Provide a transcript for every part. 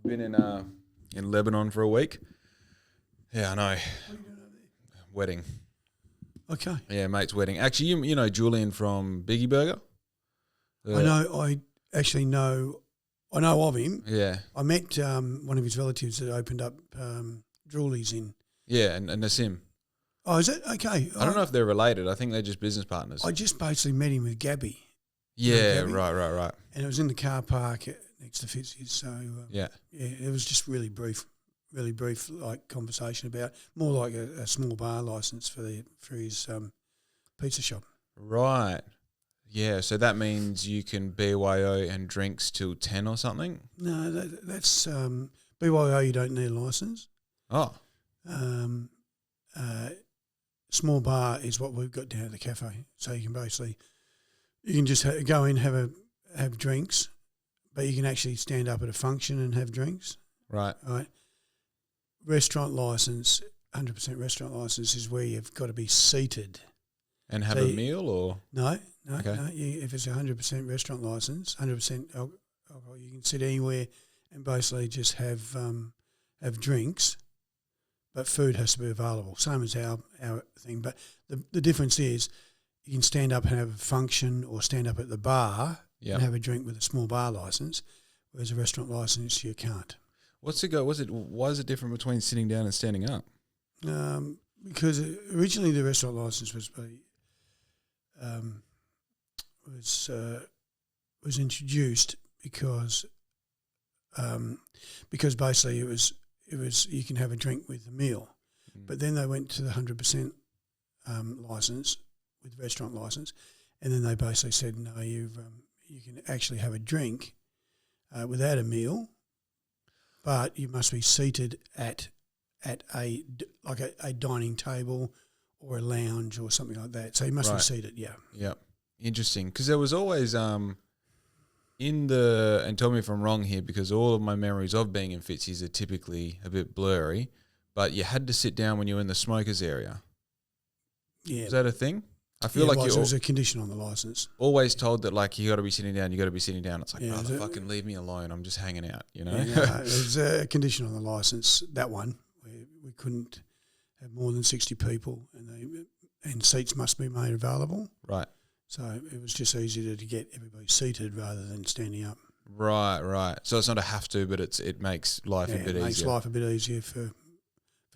I've been in Lebanon for a week. Yeah, I know. What are you doing over there? Wedding. Okay. Yeah, mate's wedding. Actually, you know Julian from Biggie Burger? I know. I actually know. I know of him. Yeah. I met one of his relatives that opened up Droolies in. Yeah, and Nassim. Oh, is it? Okay. I don't know if they're related. I think they're just business partners. I just basically met him with Gabby. Yeah, Gabby? right. And it was in the car park next to Fitzy's. So, Yeah. it was just really brief, like conversation about more like a small bar license for his pizza shop. Right. Yeah, so that means you can BYO and drinks till 10 or something? No, that's BYO. You don't need a license. Oh. Small bar is what we've got down at the cafe. So you can just go in, have drinks, but you can actually stand up at a function and have drinks. Right. Right. Restaurant license, 100% restaurant license is where you've got to be seated. And have a meal or? No. Okay. No. If it's a 100% restaurant license, 100% alcohol, you can sit anywhere and basically just have drinks, but food has to be available. Same as our thing. But the difference is you can stand up and have a function or stand up at the bar and have a drink with a small bar license, whereas a restaurant license you can't. Why is it different between sitting down and standing up? Because originally the restaurant license was introduced because basically it was you can have a drink with a meal, but then they went to the 100% license with restaurant license, and then they basically said no, you can actually have a drink without a meal, but you must be seated at a dining table or a lounge or something like that. So you must be seated. Yeah. Yep. Interesting, because there was always and tell me if I'm wrong here, because all of my memories of being in Fitzy's are typically a bit blurry, but you had to sit down when you were in the smokers area. Yeah. Is that a thing? I feel like it was a condition on the license. Always told that like you got to be sitting down. It's like, fucking leave me alone. I'm just hanging out. You know. Yeah, it was a condition on the license. That one where we couldn't have more than 60 people, and seats must be made available. Right. So it was just easier to get everybody seated rather than standing up. Right. So it's not a have to, but it makes life a bit easier. It makes life a bit easier for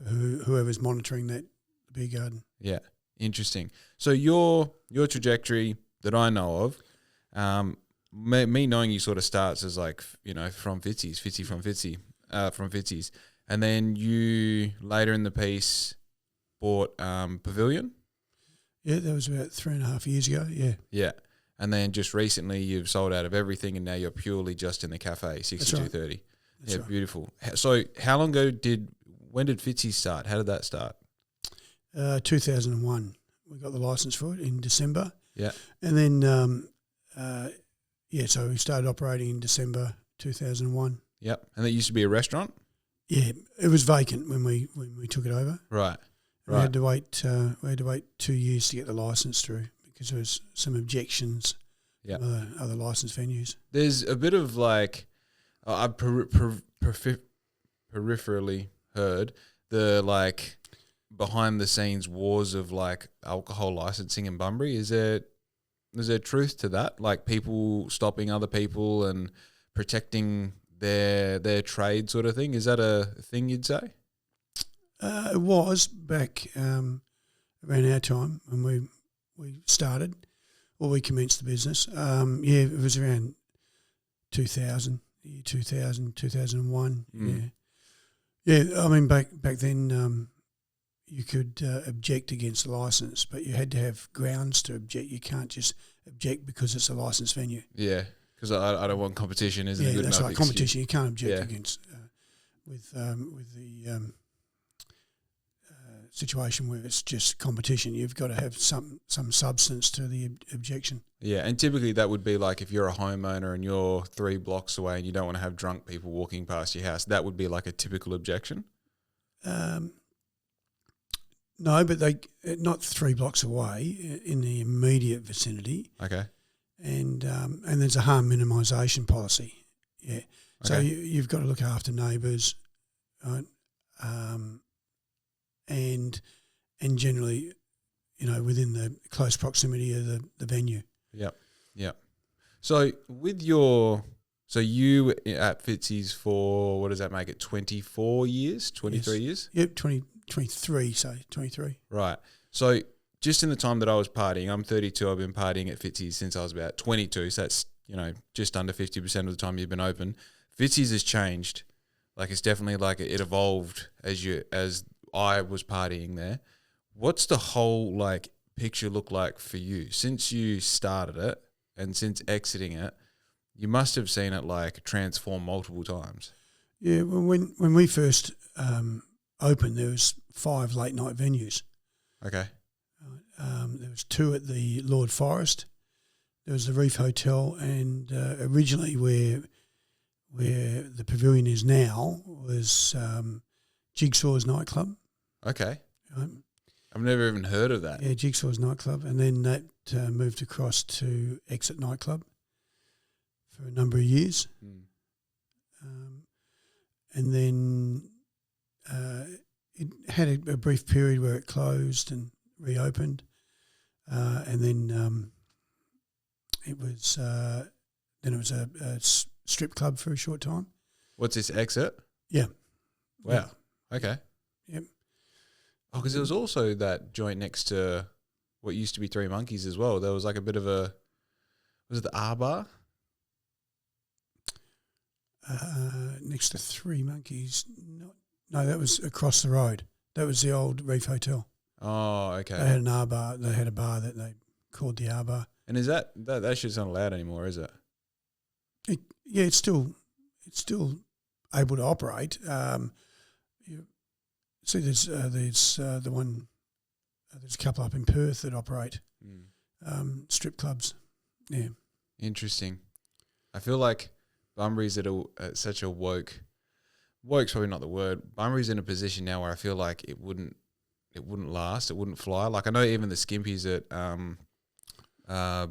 whoever's monitoring that beer garden. Yeah, interesting. So your trajectory that I know of, me knowing you sort of starts as like, you know, from Fitzy's, from Fitzy's, and then you later in the piece bought Pavilion. Yeah, that was about 3.5 years ago, yeah. Yeah. And then just recently you've sold out of everything and now you're purely just in the cafe, 6230. Yeah, right. Beautiful. So how long ago when did Fitzy start? How did that start? 2001. We got the license for it in December. Yeah. And then, so we started operating in December 2001. Yep. And that used to be a restaurant? Yeah, it was vacant when we took it over. Right. We had to wait 2 years to get the license through because there was some objections from other licensed venues. There's a bit of like, I've peripherally heard the like behind the scenes wars of like alcohol licensing in Bunbury. Is there truth to that? Like people stopping other people and protecting their trade sort of thing? Is that a thing you'd say? It was back around our time when we started, or we commenced the business. It was around 2000, 2001. Yeah. I mean, back then you could object against the license, but you had to have grounds to object. You can't just object because it's a licensed venue. Yeah, because I don't want competition, isn't it? Yeah, that's right. Competition, you can't object against with the situation where it's just competition. You've got to have some substance to the objection. Yeah, and typically that would be like if you're a homeowner and you're 3 blocks away and you don't want to have drunk people walking past your house, that would be like a typical objection? No, but they not 3 blocks away, in the immediate vicinity. Okay. And there's a harm minimisation policy. Yeah. So Okay. you've got to look after neighbours, right? And generally, within the close proximity of the venue. Yep. Yep. So you were at Fitzy's for, what does that make it, 24 years, 23 years? Yep, 23, 23. Right. So just in the time that I was partying, I'm 32, I've been partying at Fitzy's since I was about 22, so that's, just under 50% of the time you've been open. Fitzy's has changed. Like, it's definitely like it evolved as I was partying there. What's the whole like picture look like for you since you started it and since exiting it? You must have seen it like transform multiple times. Yeah, well, when we first opened, there was 5 late night venues. Okay. There was 2 at the Lord Forest. There was the Reef Hotel, and originally where the pavilion is now was Jigsaw's Nightclub. Okay. Right? I've never even heard of that. Yeah, Jigsaw's Nightclub, and then that moved across to Exit Nightclub for a number of years. And then it had a brief period where it closed and reopened, and then it was a strip club for a short time. What's this, Exit? Yeah. Wow. Okay. Yep. Oh, because there was also that joint next to what used to be Three Monkeys as well. There was like a bit of a, was it the R Bar? Next to Three Monkeys. No, that was across the road. That was the old Reef Hotel. Oh, okay. They had an R bar. They had a bar that they called the R bar. And is that shit's not allowed anymore, is it? Yeah, it's still able to operate. See, there's the one. There's a couple up in Perth that operate strip clubs. Yeah, interesting. I feel like Bunbury's at such a woke's probably not the word. Bunbury's in a position now where I feel like it wouldn't last. It wouldn't fly. Like, I know even the Skimpies at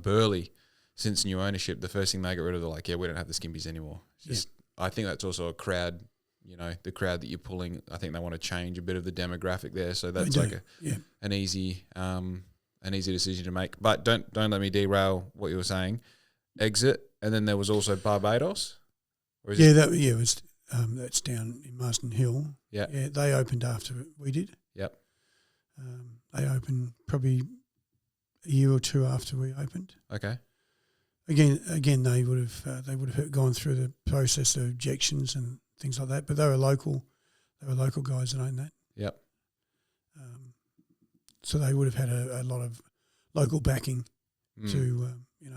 Burleigh, since new ownership, the first thing they got rid of, they're like, yeah, we don't have the Skimpies anymore. It's just, I think that's also a crowd. The crowd that you're pulling. I think they want to change a bit of the demographic there. So that's like an easy decision to make. But don't let me derail what you were saying. Exit, and then there was also Barbados. It was. That's down in Marsden Hill. Yeah, they opened after we did. Yep. They opened probably a year or 2 after we opened. Okay. Again, they would have gone through the process of objections and things like that. But they were local. They were local guys that owned that. Yep. So they would have had a lot of local backing to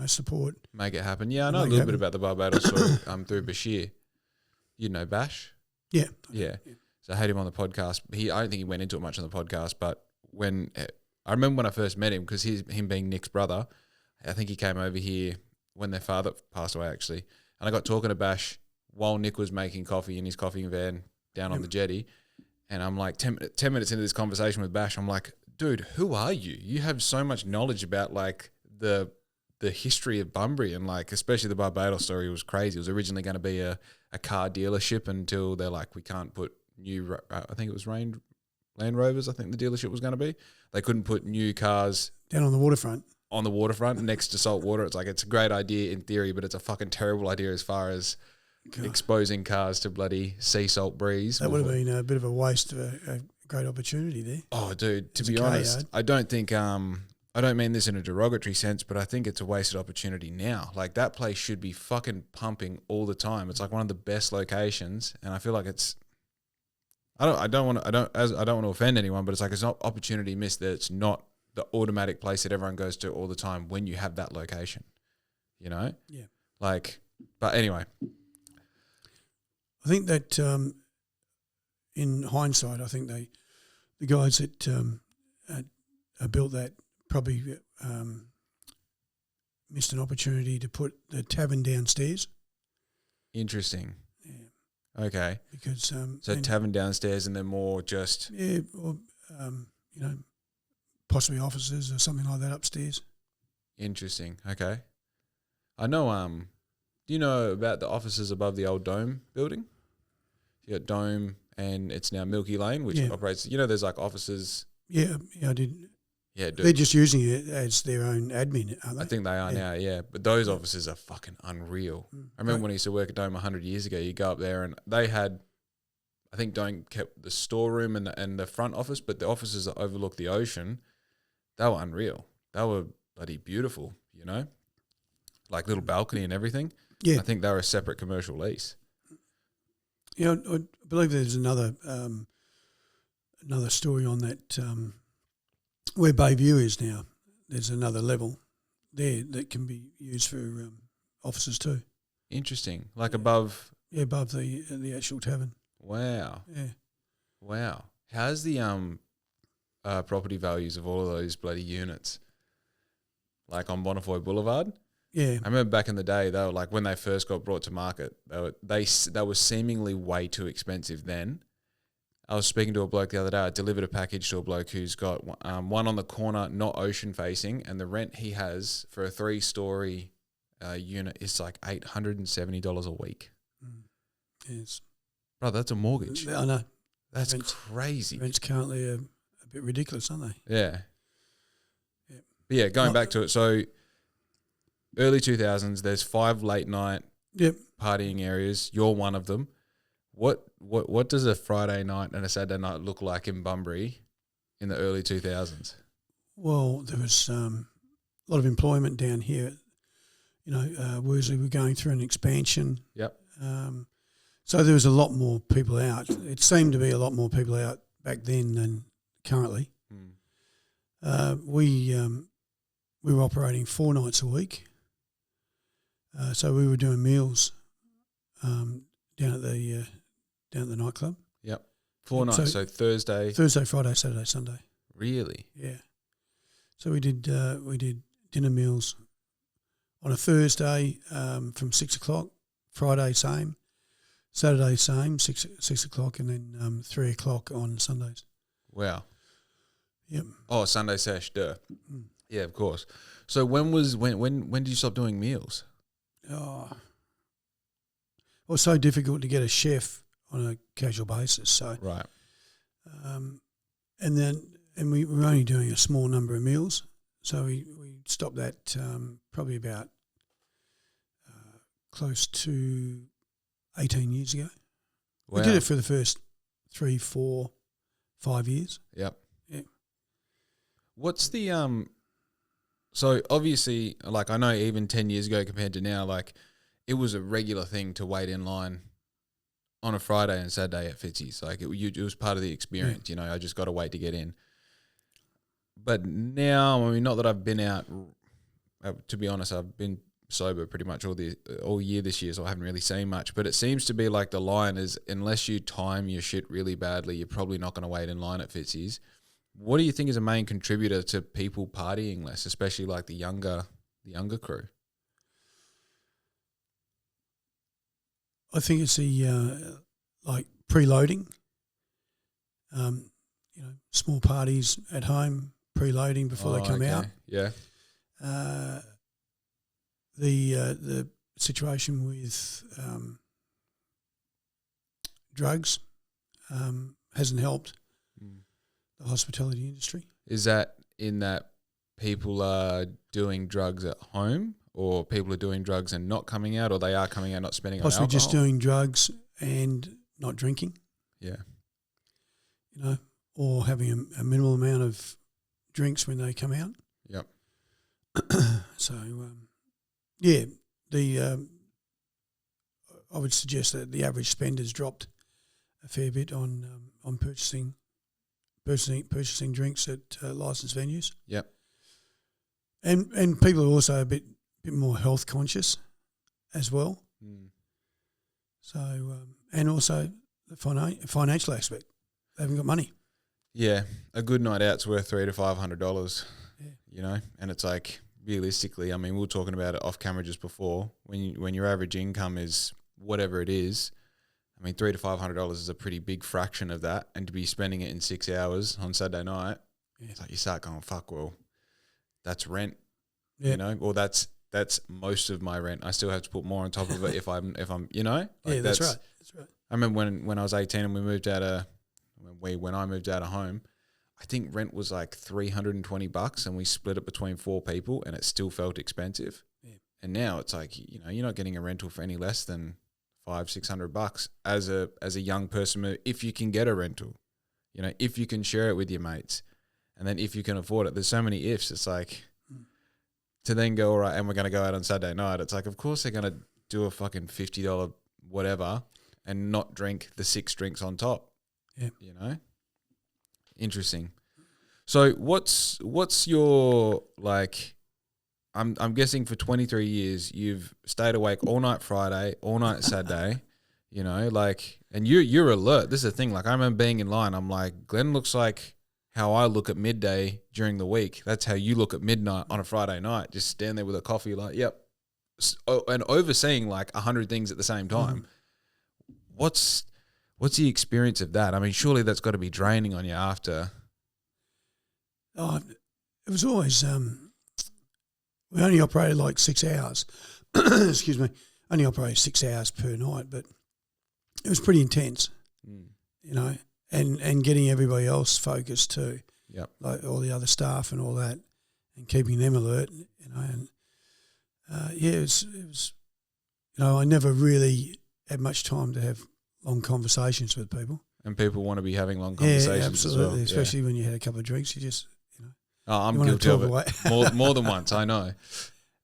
support, make it happen. Yeah, I know a little bit about the Barbados story through Bashir. You know Bash? Yeah. So I had him on the podcast. I don't think he went into it much on the podcast, but I remember when I first met him, because him being Nick's brother, I think he came over here when their father passed away, actually. And I got talking to Bash while Nick was making coffee in his coffee van down on the jetty. And I'm like, 10 minutes into this conversation with Bash, I'm like, dude, who are you? You have so much knowledge about like the history of Bunbury, and like especially the Barbados story was crazy. It was originally going to be a car dealership until they're like, we can't put new, I think it was Land Rovers, I think the dealership was going to be. They couldn't put new cars down on the waterfront. On the waterfront next to salt water. It's like, it's a great idea in theory, but it's a fucking terrible idea as far as exposing cars to bloody sea salt breeze. That would have been a bit of a waste of a great opportunity there. Oh, dude, to be honest, I don't think I don't mean this in a derogatory sense, but I think it's a wasted opportunity now. Like, that place should be fucking pumping all the time. It's like one of the best locations, and I feel like it's. I don't want to offend anyone, but it's like it's not opportunity missed. That it's not the automatic place that everyone goes to all the time when you have that location. Yeah. Like, but anyway. I think that in hindsight, I think the guys that built that probably missed an opportunity to put the tavern downstairs. Interesting. Yeah. Okay. Because so tavern downstairs, and then more just or possibly offices or something like that upstairs. Interesting. Okay. I know. Do you know about the offices above the old Dome building? You got Dome, and it's now Milky Lane, which operates. You know, there's like offices. Yeah, I did. Yeah, they're just using it as their own admin, aren't they? I think they are now, yeah. But those offices are fucking unreal. I remember when I used to work at Dome 100 years ago, you go up there and they had, I think Dome kept the storeroom and the front office, but the offices that overlook the ocean, they were unreal. They were bloody beautiful, you know? Like little balcony and everything. Yeah. I think they were a separate commercial lease. Yeah, I believe there's another story on that where Bayview is now. There's another level there that can be used for offices too. Interesting. Like above? Yeah, above the actual tavern. Wow. Yeah. Wow. How's the property values of all of those bloody units? Like on Bonnefoy Boulevard? Yeah. I remember back in the day, they were like, when they first got brought to market, they were seemingly way too expensive then. I was speaking to a bloke the other day. I delivered a package to a bloke who's got one on the corner, not ocean facing, and the rent he has for a 3-story unit is like $870 a week. Yes. Bro, that's a mortgage. I know. That's crazy. Rent's currently a bit ridiculous, aren't they? Yeah. Yeah. But yeah, going back to it. So early 2000s, there's 5 late night partying areas. You're one of them. What does a Friday night and a Saturday night look like in Bunbury in the early 2000s? Well, there was a lot of employment down here. You know, Worsley were going through an expansion. Yep. So there was a lot more people out. It seemed to be a lot more people out back then than currently. We were operating 4 nights a week. So we were doing meals down at the nightclub. Yep. 4 nights. So Thursday, Friday, Saturday, Sunday. Really? Yeah. So we did dinner meals on a Thursday from 6 o'clock. Friday same. Saturday same, 6 o'clock, and then 3 o'clock on Sundays. Wow. Yep. Oh, Sunday sesh, duh. Yeah, of course. So when did you stop doing meals? Oh, it was so difficult to get a chef on a casual basis. So right. And we were only doing a small number of meals, so we stopped that probably about close to 18 years ago. Wow. We did it for the first 3, 4, 5 years. Yep. Yeah. What's the so obviously, like I know even 10 years ago compared to now, like it was a regular thing to wait in line on a Friday and Saturday at Fitzy's. Like it was part of the experience, you know, I just got to wait to get in. But now, I mean, not that I've been out, to be honest, I've been sober pretty much all year this year, so I haven't really seen much. But it seems to be like the line is, unless you time your shit really badly, you're probably not going to wait in line at Fitzy's. What do you think is a main contributor to people partying less, especially like the younger crew? I think it's the like preloading. You know, small parties at home, preloading before they come out. Yeah. The situation with drugs hasn't helped the hospitality industry. Is that in that people are doing drugs at home, or people are doing drugs and not coming out, or they are coming out not spending on alcohol? Possibly just doing drugs and not drinking. Yeah. You know, or having a minimal amount of drinks when they come out. Yep. So, yeah, I would suggest that the average spender's dropped a fair bit on purchasing drinks at licensed venues. Yep. And people are also a bit more health conscious as well. So and also the financial aspect, they haven't got money. Yeah, a good night out's worth $300 to $500. Yeah. You know, and it's like realistically, I mean, we were talking about it off camera just before. When your average income is whatever it is, I mean, $300 to $500 is a pretty big fraction of that, and to be spending it in 6 hours on Saturday night, it's like you start going, fuck, well, that's rent, you know, or that's that's most of my rent. I still have to put more on top of it if I'm you know. Like That's right. That's right. I remember when I was 18 and we moved out of when I moved out of home, I think rent was like $320 and we split it between 4 people and it still felt expensive. Yeah. And now it's like, you know, you're not getting a rental for any less than $500-600 as a young person if you can get a rental, you know, if you can share it with your mates, and then if you can afford it. There's so many ifs. It's like to then go, all right, and we're going to go out on Saturday night. It's like, of course they're going to do a fucking $50 whatever and not drink the 6 drinks on top. Yeah, you know, interesting. So what's your like? I'm guessing for 23 years you've stayed awake all night Friday, all night Saturday, you know, like, and you're alert. This is the thing. Like I remember being in line. I'm like, Glenn looks like how I look at midday during the week. That's how you look at midnight on a Friday night. Just stand there with a coffee, like, yep, and overseeing like 100 things at the same time. What's the experience of that? I mean, surely that's got to be draining on you after. Oh, it was always. We only operated like 6 hours. Excuse me. Only operated 6 hours per night, but it was pretty intense, you know, and getting everybody else focused too. Yep. Like all the other staff and all that, and keeping them alert, you know. And it was, you know, I never really had much time to have long conversations with people. And people want to be having long conversations. Yeah, absolutely. As well. Especially when you had a couple of drinks, you just, you know. Oh, I'm guilty of it. More than once, I know.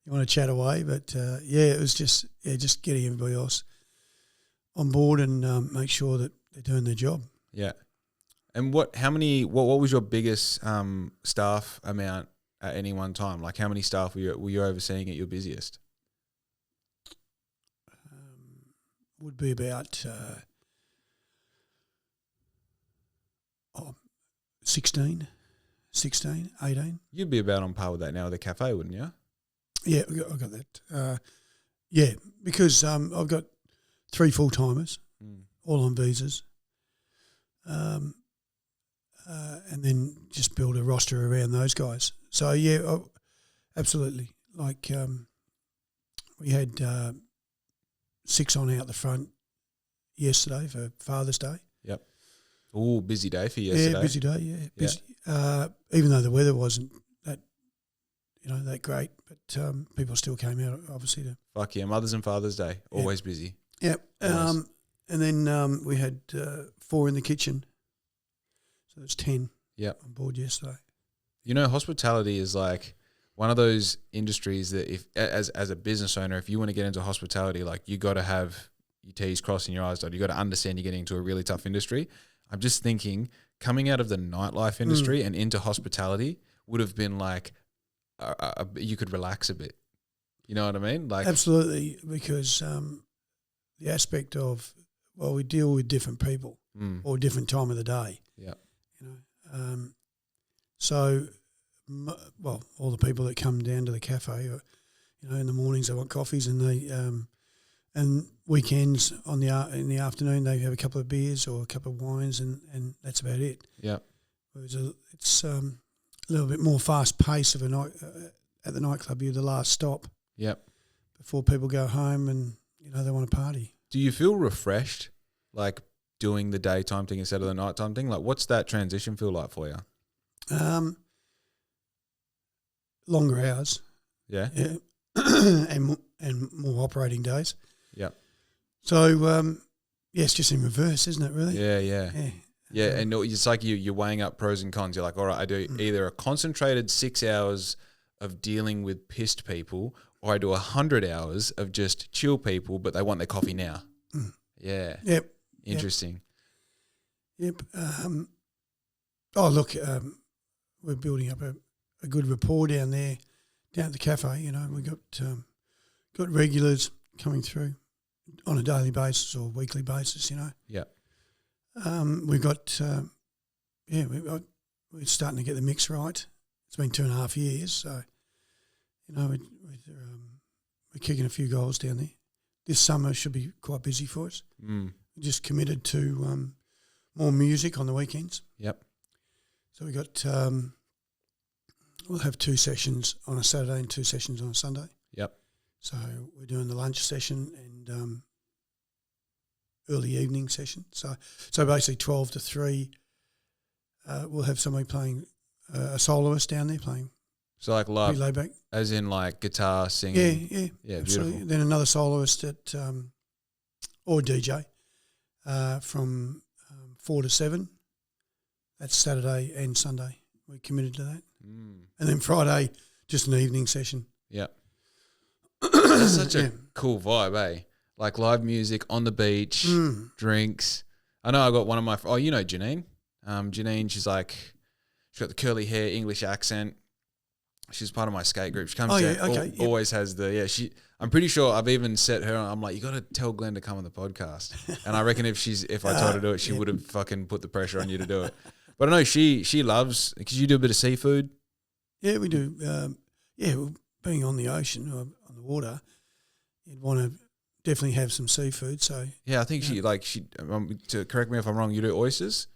You want to chat away, but it was just getting everybody else on board and make sure that they're doing their job. Yeah. And what was your biggest staff amount at any one time? Like how many staff were you overseeing at your busiest? Would be about 16, 18. You'd be about on par with that now with the Café, wouldn't you? Yeah, I got that. Because I've got 3 full-timers, all on visas, and then just build a roster around those guys. So, absolutely. Like we had 6 on out the front yesterday for Father's Day. Yep. Oh, busy day for yesterday. Yeah, busy day, yeah. Busy. Even though the weather wasn't that great, but people still came out, obviously. Fuck yeah, Mother's and Father's Day, always busy. Yep. And then we had 4 in the kitchen, so there's 10 on board yesterday. You know, hospitality is like one of those industries that if as a business owner, if you want to get into hospitality, like you got to have your T's crossed and your I's dotted. You got to understand you're getting into a really tough industry. I'm just thinking coming out of the nightlife industry and into hospitality would have been like you could relax a bit. You know what I mean? Like absolutely, because the aspect of we deal with different people or different time of the day. Yeah, you know. So all the people that come down to the cafe, in the mornings they want coffees, and they and weekends in the afternoon they have a couple of beers or a couple of wines, and that's about it. Yeah. Whereas it's a little bit more fast pace of a night at the nightclub. You're the last stop. Yep. Before people go home and they want to party. Do you feel refreshed, like doing the daytime thing instead of the nighttime thing? Like, what's that transition feel like for you? Longer hours. Yeah. Yeah. and more operating days. Yeah. So it's just in reverse, isn't it? Really? Yeah. Yeah, and it's like you're weighing up pros and cons. You're like, all right, I do either a concentrated 6 hours of dealing with pissed people, or I do 100 hours of just chill people, but they want their coffee now. Yeah. Yep. Interesting. Yep. We're building up a good rapport down there, down at the cafe. We got regulars coming through on a daily basis or weekly basis. Yeah. We've got we're starting to get the mix right. It's been 2.5 years, so we're kicking a few goals down there. This summer should be quite busy for us. We're just committed to more music on the weekends. Yep. So we got we'll have 2 sessions on a Saturday and 2 sessions on a Sunday. Yep. So we're doing the lunch session and early evening session. So basically 12 to 3, we'll have somebody playing, a soloist down there playing. So like live, pretty laid back. as in like guitar, singing. Yeah, Beautiful. Then another soloist at or DJ from 4 to 7. That's Saturday and Sunday. We're committed to that. And then Friday, just an evening session. Yeah. That's such a cool vibe, eh? Like live music on the beach, drinks. I know I got one of my you know Janine. Janine, she's got the curly hair, English accent. She's part of my skate group. She comes always has I'm pretty sure I've even set her on. I'm like, you got to tell Glen to come on the podcast. And I reckon if I told her to do it, she would have fucking put the pressure on you to do it. But I know she loves, because you do a bit of seafood. Yeah, we do. Well, being on the ocean or on the water, you'd want to definitely have some seafood. So yeah, I think she to correct me if I'm wrong, you do oysters?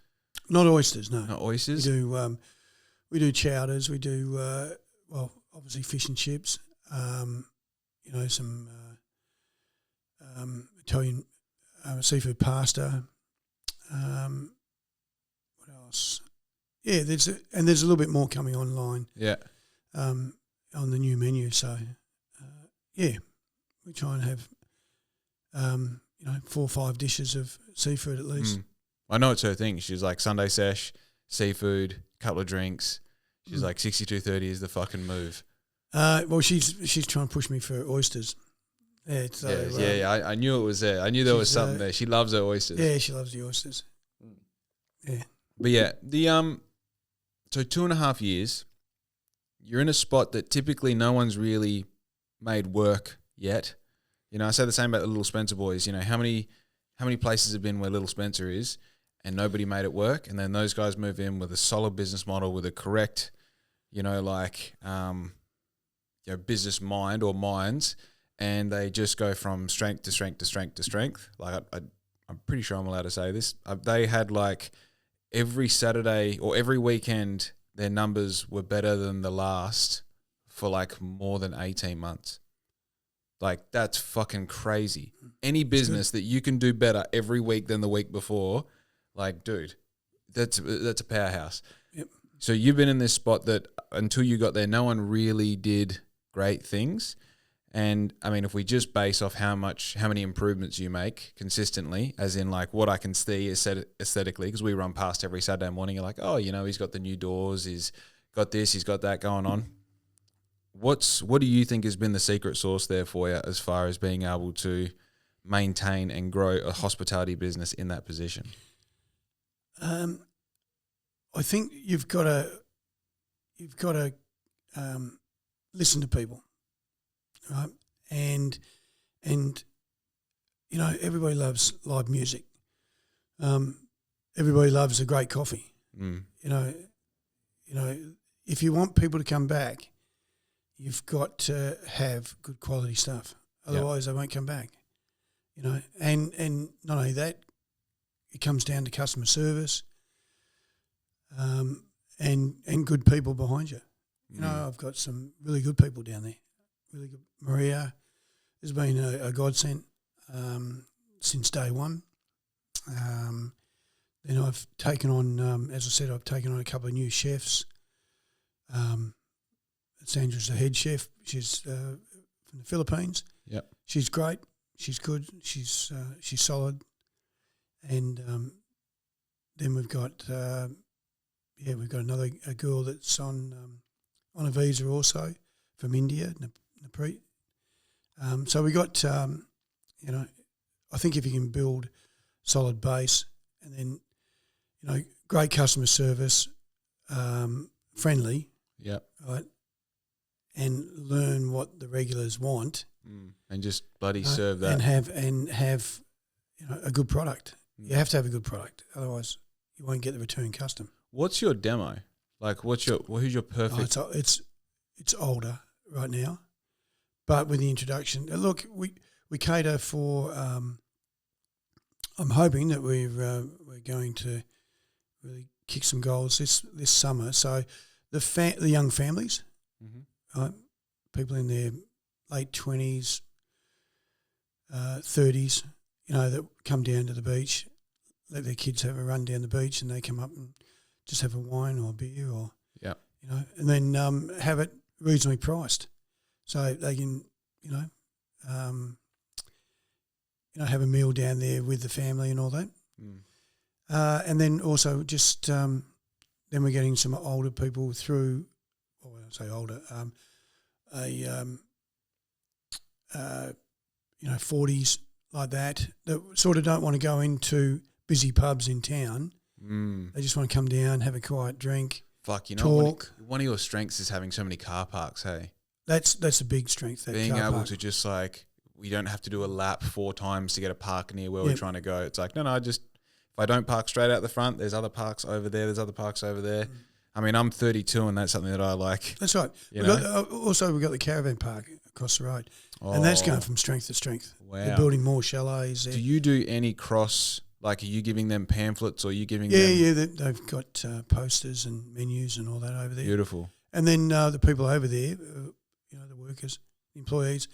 Not oysters, no. Not oysters? We do chowders. We do, obviously fish and chips. Some Italian seafood pasta. What else? Yeah, there's a little bit more coming online. Yeah. On the new menu. So, we try and have, 4 or 5 dishes of seafood at least. I know it's her thing. She's like Sunday sesh, seafood, couple of drinks. She's like 62-30 is the fucking move. She's trying to push me for oysters. Yeah, I knew it was there. I knew there was something there. She loves her oysters. Yeah, she loves the oysters. Yeah. But yeah, so 2.5 years, you're in a spot that typically no one's really made work yet. I say the same about the Little Spencer boys. How many places have been where Little Spencer is and nobody made it work, and then those guys move in with a solid business model with a correct, business mind or minds, and they just go from strength to strength to strength to strength. Like I'm pretty sure I'm allowed to say this. They had like every Saturday or every weekend, their numbers were better than the last for like more than 18 months. Like that's fucking crazy. Any business that you can do better every week than the week before, like, dude, that's a powerhouse. Yep. So you've been in this spot that until you got there, no one really did great things. And I mean, if we just base off how many improvements you make consistently, as in like what I can see aesthetically, because we run past every Saturday morning, you're like, oh, he's got the new doors, he's got this, he's got that going on. What do you think has been the secret sauce there for you as far as being able to maintain and grow a hospitality business in that position? I think you've got to listen to people, right? And everybody loves live music. Everybody loves a great coffee. If you want people to come back, you've got to have good quality stuff. Otherwise, they won't come back. And not only that, it comes down to customer service, and good people behind you. I've got some really good people down there. Really good. Maria has been a godsend since day one. Then I've taken on, as I said, a couple of new chefs. Sandra's the head chef. She's from the Philippines. Yep. She's great. She's good. She's solid. And then we've got another girl that's on a visa also from India, Napri. So we got I think if you can build solid base and then great customer service, friendly, right, and learn what the regulars want, and just bloody serve that, and have a good product. You have to have a good product, otherwise you won't get the return custom. What's your demo? Like, who's your perfect? It's older right now, but with the introduction, look, we cater for. I'm hoping that we're going to really kick some goals this summer. So the young families, right, people in their late 20s, 30s, that come down to the beach, let their kids have a run down the beach, and they come up and just have a wine or a beer or, Yeah. And then have it reasonably priced. So they can, have a meal down there with the family and all that. Mm. And then also just then we're getting some older people through, or when I say older, 40s like that sort of don't want to go into busy pubs in town. Mm. They just want to come down, have a quiet drink. Fuck, talk. One of your strengths is having so many car parks, hey? That's a big strength. That Being car able park. to just we don't have to do a lap 4 times to get a park near where we're trying to go. It's like, no, if I don't park straight out the front, there's other parks over there, there's other parks over there. Mm. I mean, I'm 32 and that's something that I like. That's right. We've got the caravan park across the road. And that's going from strength to strength. Wow. They're building more chalets there. Do you do any cross, are you giving them pamphlets or are you giving them? Yeah, they've got posters and menus and all that over there. Beautiful. And then the people over there, the workers, employees,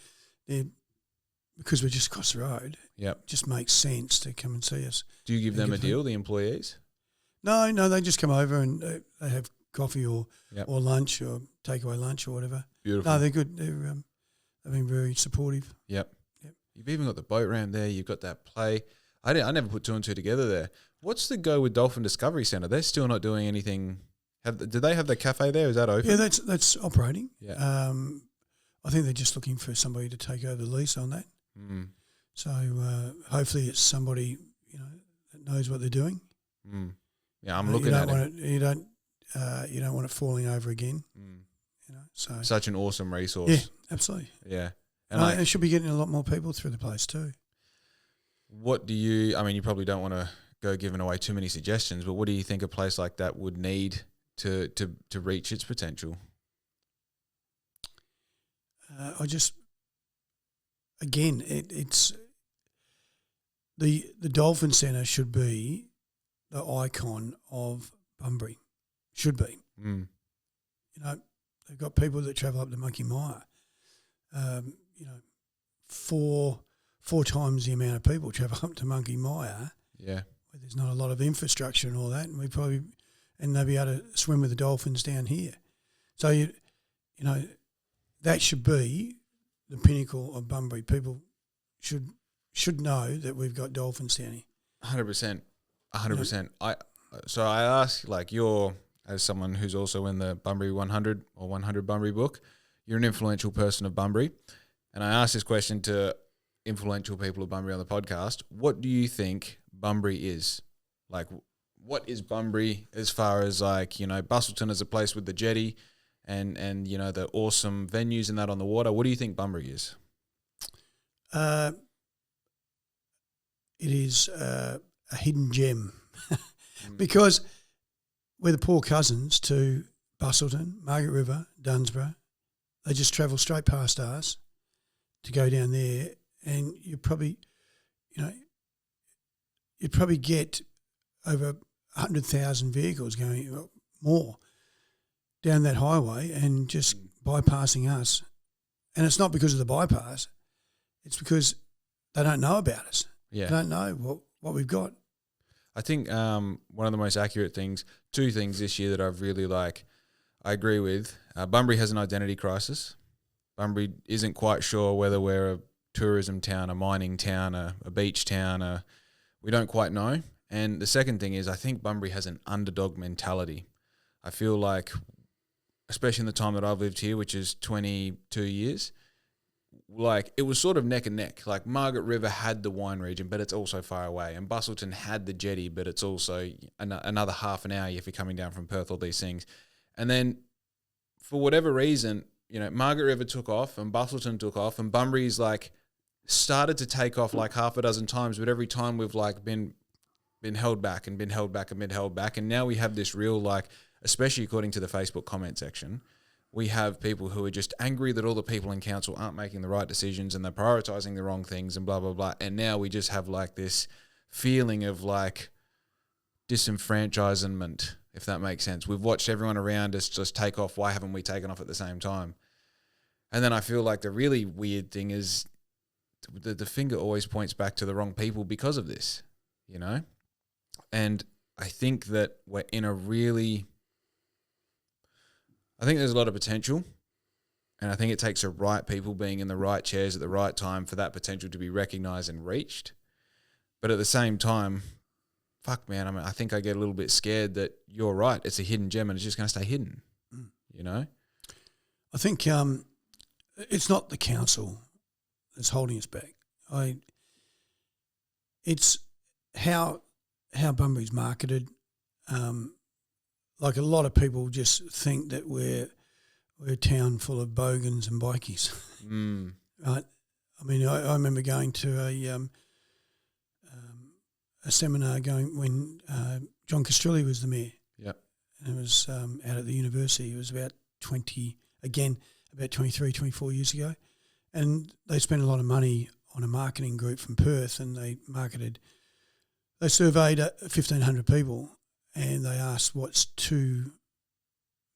because we're just across the road, Yep. just makes sense to come and see us. Do you give them a deal, the employees? No, they just come over and they have coffee or lunch or takeaway lunch or whatever. Beautiful. No, they're good. They've been very supportive. Yep. You've even got the boat ramp there. You've got that play. I never put 2 and 2 together there. What's the go with Dolphin Discovery Centre? They're still not doing anything. Do they have the cafe there? Is that open? Yeah, that's operating. Yeah. I think they're just looking for somebody to take over the lease on that. Mm. So hopefully it's somebody that knows what they're doing. Mm. Yeah, I'm looking at it. You don't want it falling over again. Mm. So such an awesome resource. Yeah, absolutely. Yeah, and it should be getting a lot more people through the place too. What do you? I mean, you probably don't want to go giving away too many suggestions, but what do you think a place like that would need to reach its potential? It's the Dolphin Centre should be the icon of Bunbury. Should be. Mm. They've got people that travel up to Monkey Mire. Four times the amount of people travel up to Monkey Mire. Yeah. Where there's not a lot of infrastructure and all that, and they'll be able to swim with the dolphins down here. So that should be the pinnacle of Bunbury. People should know that we've got dolphins down here. 100%. 100%. I ask, you're, as someone who's also in the Bunbury 100 or 100 Bunbury book, you're an influential person of Bunbury. And I asked this question to influential people of Bunbury on the podcast. What do you think Bunbury is? What is Bunbury as far as Bustleton is a place with the jetty and the awesome venues and that on the water. What do you think Bunbury is? It is a hidden gem because we're the poor cousins to Bustleton, Margaret River, Dunsborough. They just travel straight past us to go down there, and you probably get over 100,000 vehicles going more down that highway and just bypassing us. And it's not because of the bypass; it's because they don't know about us. Yeah, they don't know what we've got. I think one of the most accurate things, 2 things this year that I've really I agree with. Bunbury has an identity crisis. Bunbury isn't quite sure whether we're a tourism town, a mining town, a beach town. We don't quite know. And the second thing is I think Bunbury has an underdog mentality. I feel like, especially in the time that I've lived here, which is 22 years, it was sort of neck and neck. Margaret River had the wine region, but it's also far away. And Bustleton had the jetty, but it's also another half an hour if you're coming down from Perth, all these things. And then for whatever reason, Margaret River took off and Bustleton took off and Bunbury's started to take off half a dozen times, but every time we've been held back and been held back and been held back. And now we have this real especially according to the Facebook comment section, we have people who are just angry that all the people in council aren't making the right decisions and they're prioritising the wrong things and blah, blah, blah. And now we just have this feeling of disenfranchisement, if that makes sense. We've watched everyone around us just take off. Why haven't we taken off at the same time? And then I feel like the really weird thing is the finger always points back to the wrong people because of this, you know? And I think that we're in a really... I think there's a lot of potential, and I think it takes the right people being in the right chairs at the right time for that potential to be recognised and reached. But at the same time, fuck, man, I mean, I think I get a little bit scared that you're right. It's a hidden gem and it's just going to stay hidden, you know? I think it's not the council that's holding us back. It's how Bunbury's marketed. Like a lot of people just think that we're a town full of bogans and bikies. Right? I mean, I remember going to a seminar when John Castrilli was the mayor. Yep. And it was out at the university. It was about 23, 24 years ago. And they spent a lot of money on a marketing group from Perth, and they surveyed 1,500 people, and they asked what's two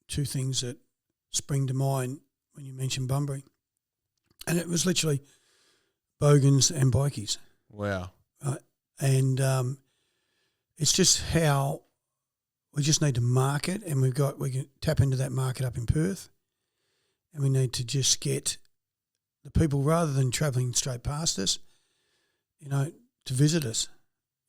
things that spring to mind when you mention Bunbury. And it was literally bogans and bikies. Wow. Right? And it's just how we just need to market, and we can tap into that market up in Perth, and we need to just get the people, rather than travelling straight past us, you know, to visit us,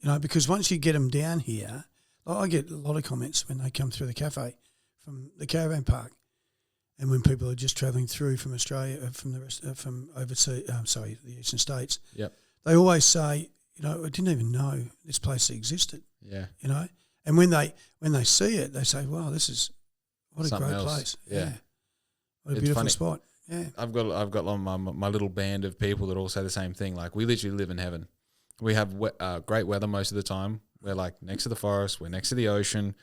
you know, because once you get them down here, I get a lot of comments when they come through the cafe from the caravan park, and when people are just travelling through from Australia, from overseas, the eastern states. Yep. They always say, you know, I didn't even know this place existed. Yeah. You know, and when they see it, they say, "Wow, what a Something great else. place! Yeah. What a It's beautiful funny. spot." Yeah. I've got my little band of people that all say the same thing. Like, we literally live in heaven. We have great weather most of the time. We're like next to the forest. We're next to the ocean.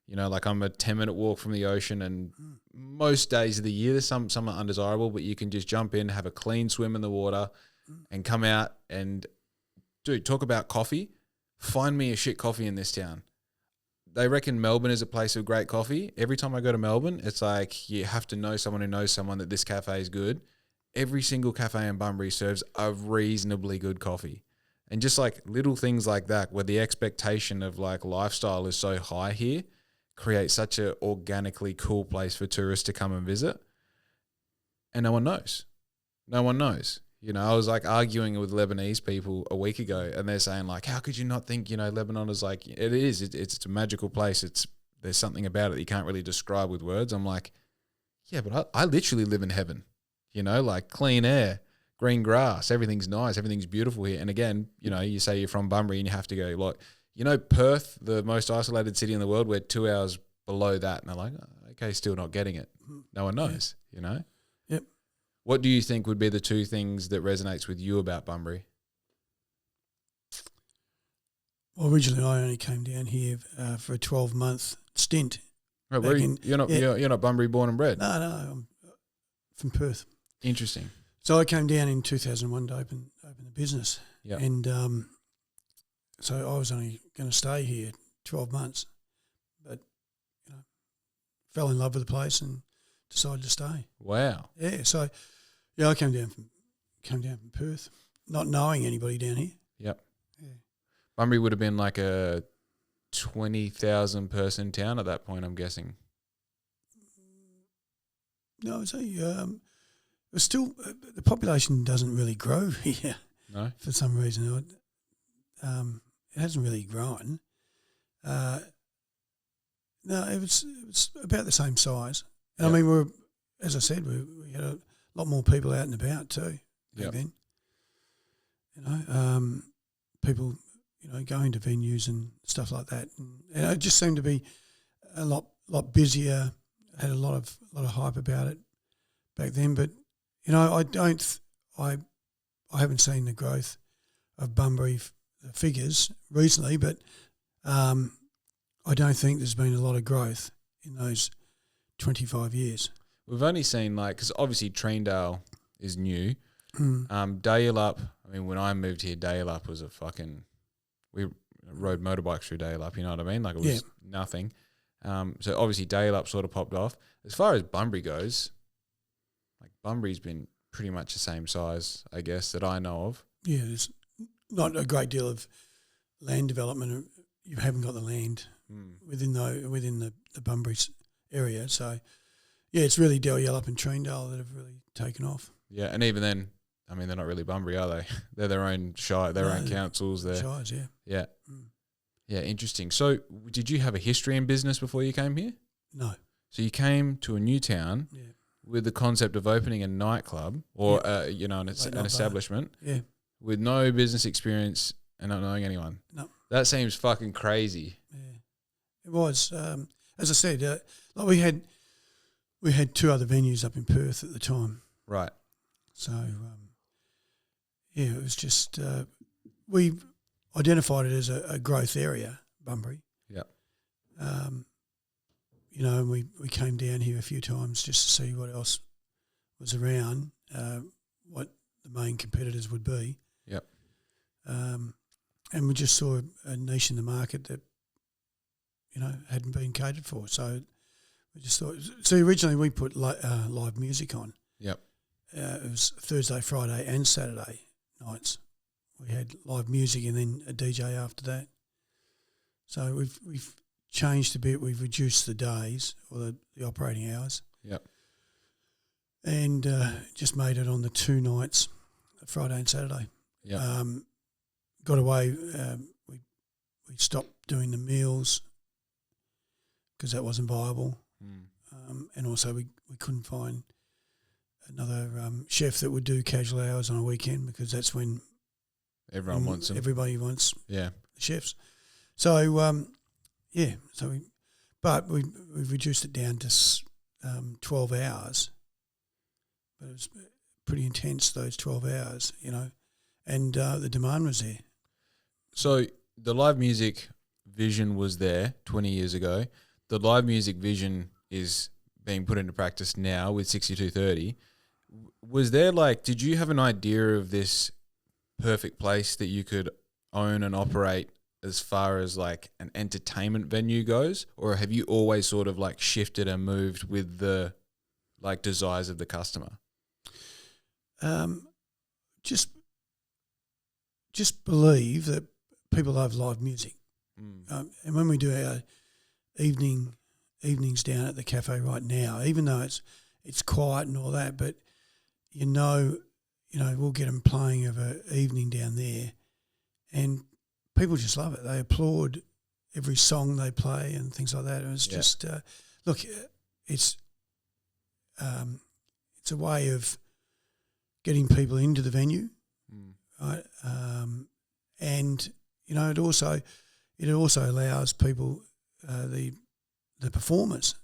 You know, like I'm a 10-minute walk from the ocean, and most days of the year, there's some are undesirable, but you can just jump in, have a clean swim in the water, and come out and, dude, talk about coffee. Find me a shit coffee in this town. They reckon Melbourne is a place of great coffee. Every time I go to Melbourne, it's like you have to know someone who knows someone that this cafe is good. Every single cafe in Bunbury serves a reasonably good coffee. And just like little things like that, where the expectation of like lifestyle is so high here, creates such a organically cool place for tourists to come and visit. And no one knows. No one knows. You know, I was like arguing with Lebanese people a week ago, and they're saying like, how could you not think, you know, Lebanon is like, it is, it's a magical place. There's something about it that you can't really describe with words. I'm like, yeah, but I literally live in heaven, you know, like clean air, green grass, everything's nice, everything's beautiful here. And again, you know, you say you're from Bunbury and you have to go like, you know, Perth, the most isolated city in the world, we're 2 hours below that. And they're like, oh, okay, still not getting it. No one knows, you know? Yep. What do you think would be the two things that resonates with you about Bunbury? Well, originally I only came down here for a 12-month stint. Right, where you're not Bunbury born and bred? No, I'm from Perth. Interesting. So I came down in 2001 to open the business. Yeah. And so I was only going to stay here 12 months, but, you know, fell in love with the place and decided to stay. Wow. Yeah, so yeah, I came down from Perth, not knowing anybody down here. Yep. Yeah. Bunbury would have been like a 20,000 person town at that point, I'm guessing. No, it's it was still the population doesn't really grow here. No. For some reason, it hasn't really grown. No, it was about the same size. And I mean, as I said, we had a lot more people out and about too back then. You know, people, you know, going to venues and stuff like that, and it just seemed to be a lot busier. Had a lot of hype about it back then, but you know, I haven't seen the growth of Bunbury figures recently, but I don't think there's been a lot of growth in those 25 years. We've only seen like, because obviously Treendale is new. Dalyellup, I mean, when I moved here, Dalyellup was we rode motorbikes through Dalyellup, you know what I mean? Like it was nothing. So obviously Dalyellup sort of popped off. As far as Bunbury goes, like Bunbury's been pretty much the same size, I guess, that I know of. Yeah, there's not a great deal of land development. You haven't got the land within the Bunbury area. So, yeah, it's really Del Yellup and Treendale that have really taken off. Yeah, and even then, I mean, they're not really Bunbury, are they? They're their own own councils. Shires, yeah. Yeah. Yeah, interesting. So did you have a history in business before you came here? No. So you came to a new town with the concept of opening a nightclub or, an establishment with no business experience and not knowing anyone. No. That seems fucking crazy. Yeah. It was. As I said, like we had 2 other venues up in Perth at the time. Right. So, it was just we identified it as a growth area, Bunbury. Yep. And we came down here a few times just to see what else was around, what the main competitors would be. Yep. And we just saw a niche in the market that, hadn't been catered for. So we just thought. So originally we put live music on. Yep. It was Thursday, Friday, and Saturday nights. We had live music and then a DJ after that. So we've changed a bit. We've reduced the days or the operating hours. Yep. And just made it on the 2 nights, Friday and Saturday. Yeah. Got away. We stopped doing the meals because that wasn't viable. And also we couldn't find another chef that would do casual hours on a weekend because that's when everyone wants them. Everybody wants the chefs. So we've reduced it down to 12 hours. But it was pretty intense, those 12 hours, and the demand was there. So the live music vision was there 20 years ago. The live music vision is being put into practice now with 6230. Was there did you have an idea of this perfect place that you could own and operate as far as an entertainment venue goes? Or have you always sort of shifted and moved with the desires of the customer? Just believe that people love live music. And when we do our evenings down at the Café right now, even though it's quiet and all that, but we'll get them playing of an evening down there, and people just love it. They applaud every song they play and things like that. And it's just it's a way of getting people into the venue, right? And it also allows people the performers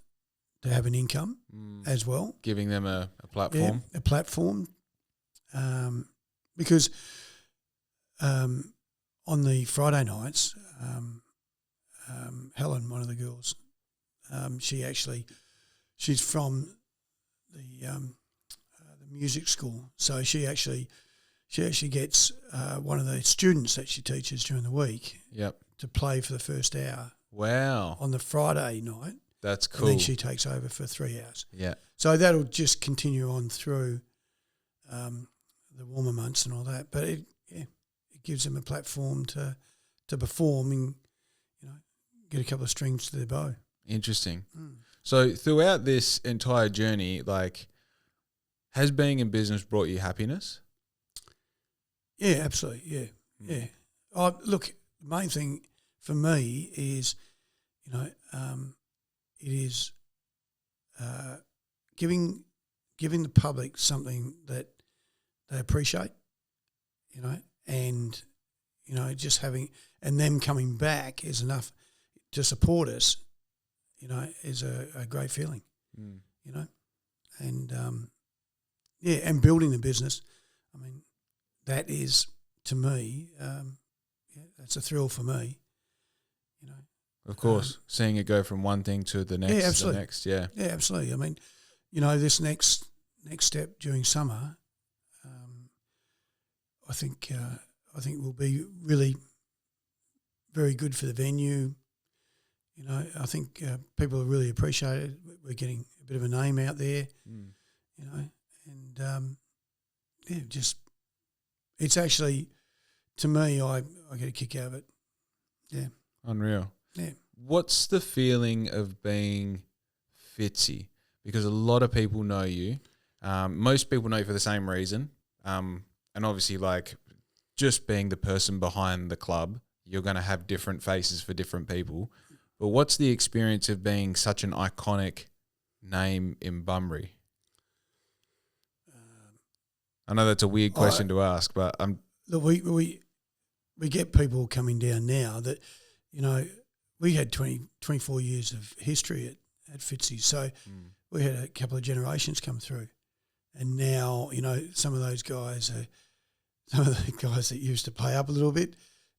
to have an income as well, giving them a platform. Yeah, a platform, because on the Friday nights, Helen, one of the girls, she's from the music school, so she actually gets one of the students that she teaches during the week. Yep. To play for the first hour. Wow. On the Friday night. That's cool. And then she takes over for 3 hours. Yeah. So that'll just continue on through the warmer months and all that. But it gives them a platform to perform and get a couple of strings to their bow. Interesting. So throughout this entire journey, has being in business brought you happiness? Yeah, absolutely. Yeah. Look, the main thing for me is, it is giving the public something that they appreciate, and just having and them coming back is enough to support us, is a great feeling, and and building the business. I mean, that is to me. That's a thrill for me, Of course, seeing it go from one thing to the next, absolutely. the next, yeah. Yeah, absolutely. I mean, this next step during summer, I think will be really very good for the venue. I think people really appreciate it. We're getting a bit of a name out there, and just it's actually, to me, I get a kick out of it. Yeah, Unreal. yeah. What's the feeling of being Fitzy? Because a lot of people know you. Most people know you for the same reason. And obviously, like, just being the person behind the club, you're going to have different faces for different people. But what's the experience of being such an iconic name in Bunbury? I know that's a weird question to ask, but look, we get people coming down now that, you know, we had 24 years of history at Fitzy, so we had a couple of generations come through, and now, you know, some of the guys that used to play up a little bit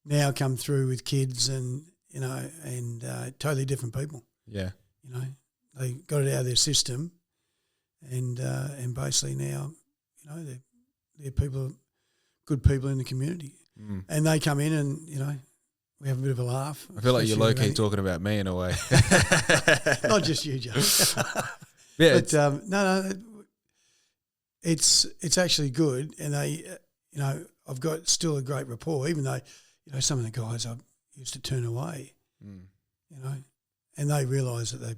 now come through with kids, and you know, and totally different people. Yeah, you know, they got it out of their system, and basically now, you know, they're people, good people in the community, and they come in and, you know, we have a bit of a laugh. I feel like you're low-key talking about me in a way. Not just you, Joe. Yeah, but no, it's actually good, and they, you know, I've got still a great rapport, even though, you know, some of the guys I used to turn away, you know, and they realise that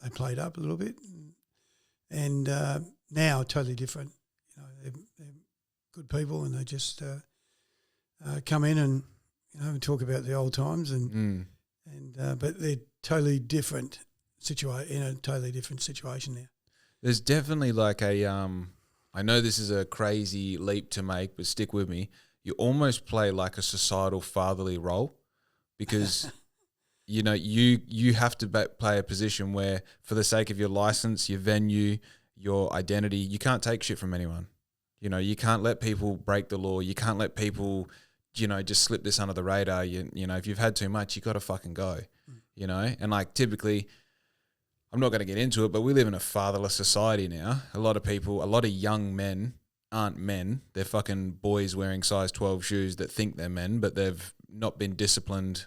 they played up a little bit, and now totally different. You know, they're good people, and they just come in and, you know, talk about the old times, and but they're totally different in a totally different situation now. There's definitely like a I know this is a crazy leap to make, but stick with me. You almost play like a societal fatherly role, because you know you have to play a position where, for the sake of your license, your venue, your identity, you can't take shit from anyone. You know, you can't let people break the law. You can't let people, you know, just slip this under the radar. You know, if you've had too much, you got to fucking go. You know, and like typically, I'm not going to get into it, but we live in a fatherless society now. A lot of young men aren't men. They're fucking boys wearing size 12 shoes that think they're men, but they've not been disciplined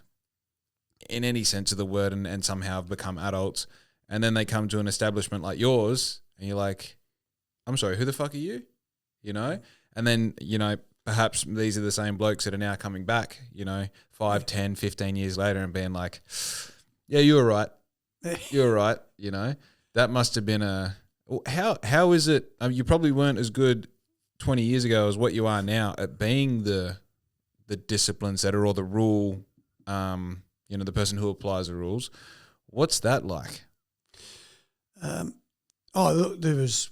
in any sense of the word, and somehow have become adults. And then they come to an establishment like yours, and you're like, I'm sorry, who the fuck are you? You know? And then, you know, perhaps these are the same blokes that are now coming back, you know, 5, 10, 15 years later, and being like, yeah, you were right. You were right, you know. That must have been how is it? I mean, you probably weren't as good 20 years ago as what you are now at being the discipline setter, or the rule, you know, the person who applies the rules. What's that like? Look, there was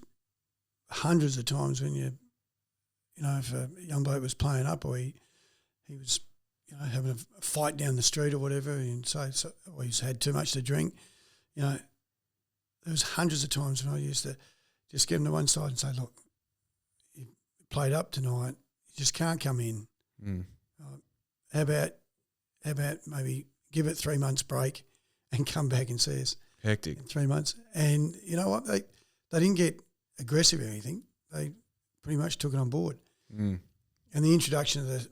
hundreds of times when you know, if a young bloke was playing up, or he was, you know, having a fight down the street or whatever, and or he's had too much to drink, you know, there was hundreds of times when I used to just get him to one side and say, look, you played up tonight, you just can't come in. How about maybe give it 3 months break and come back and see us. Hectic. In 3 months. And you know what? They didn't get aggressive or anything. They pretty much took it on board. And the introduction of the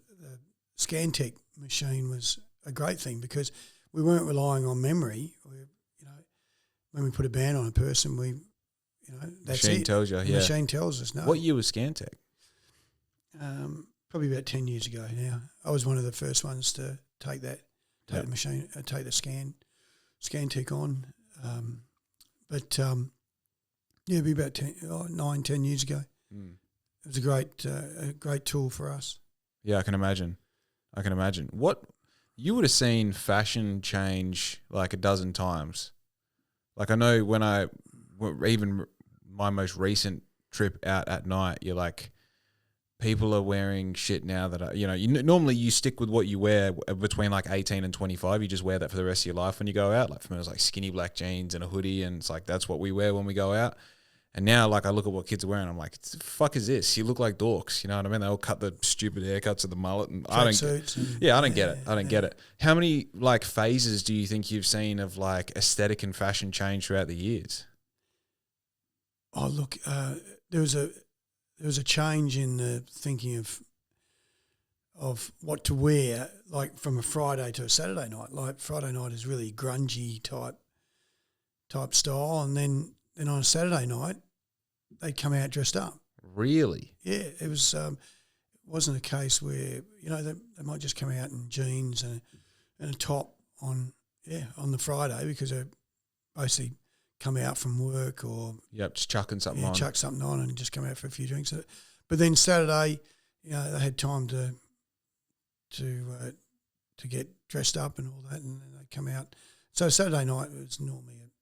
ScanTech machine was a great thing, because we weren't relying on memory. You know, when we put a ban on a person, that's machine it. tells you. The Yeah. machine tells us. No. What year was ScanTech? Probably about 10 years ago now. I was one of the first ones to take the machine, take the ScanTech on. It'd be about 10 years ago. It was a great tool for us. Yeah, I can imagine. What you would have seen fashion change like a dozen times. Like, I know even my most recent trip out at night, you're like, people are wearing shit now that are, you know, normally you stick with what you wear between like 18 and 25. You just wear that for the rest of your life when you go out. Like, for me, it was like skinny black jeans and a hoodie, and it's like, that's what we wear when we go out. And now, like, I look at what kids are wearing, I'm like, the fuck is this? You look like dorks, you know what I mean? They all cut the stupid haircuts of the mullet, and I don't get it. How many like phases do you think you've seen of like aesthetic and fashion change throughout the years? Oh, look, there was a change in the thinking of what to wear, like from a Friday to a Saturday night. Like, Friday night is really grungy type style, and then on a Saturday night, they'd come out dressed up. Really? Yeah, it was. It wasn't a case where they might just come out in jeans and a top on the Friday because they basically come out from work or just chucking something on. Chuck something on and just come out for a few drinks. But then Saturday, they had time to get dressed up and all that, and then they come out. So Saturday night was normally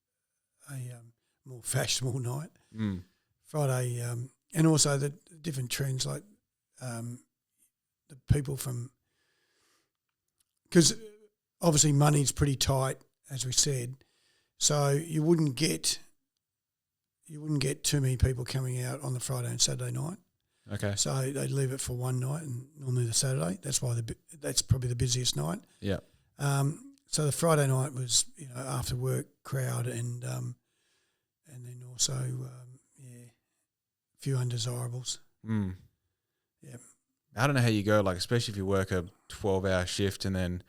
a more fashionable night. Mm. Friday, and also the different trends like the people from, because obviously money's pretty tight, as we said, so you wouldn't get too many people coming out on the Friday and Saturday night. Okay. So they'd leave it for one night, and normally the Saturday. That's why that's probably the busiest night. Yeah. So the Friday night was after work crowd, and then also a few undesirables. Mm. Yeah. I don't know how you go, like especially if you work a 12-hour shift and then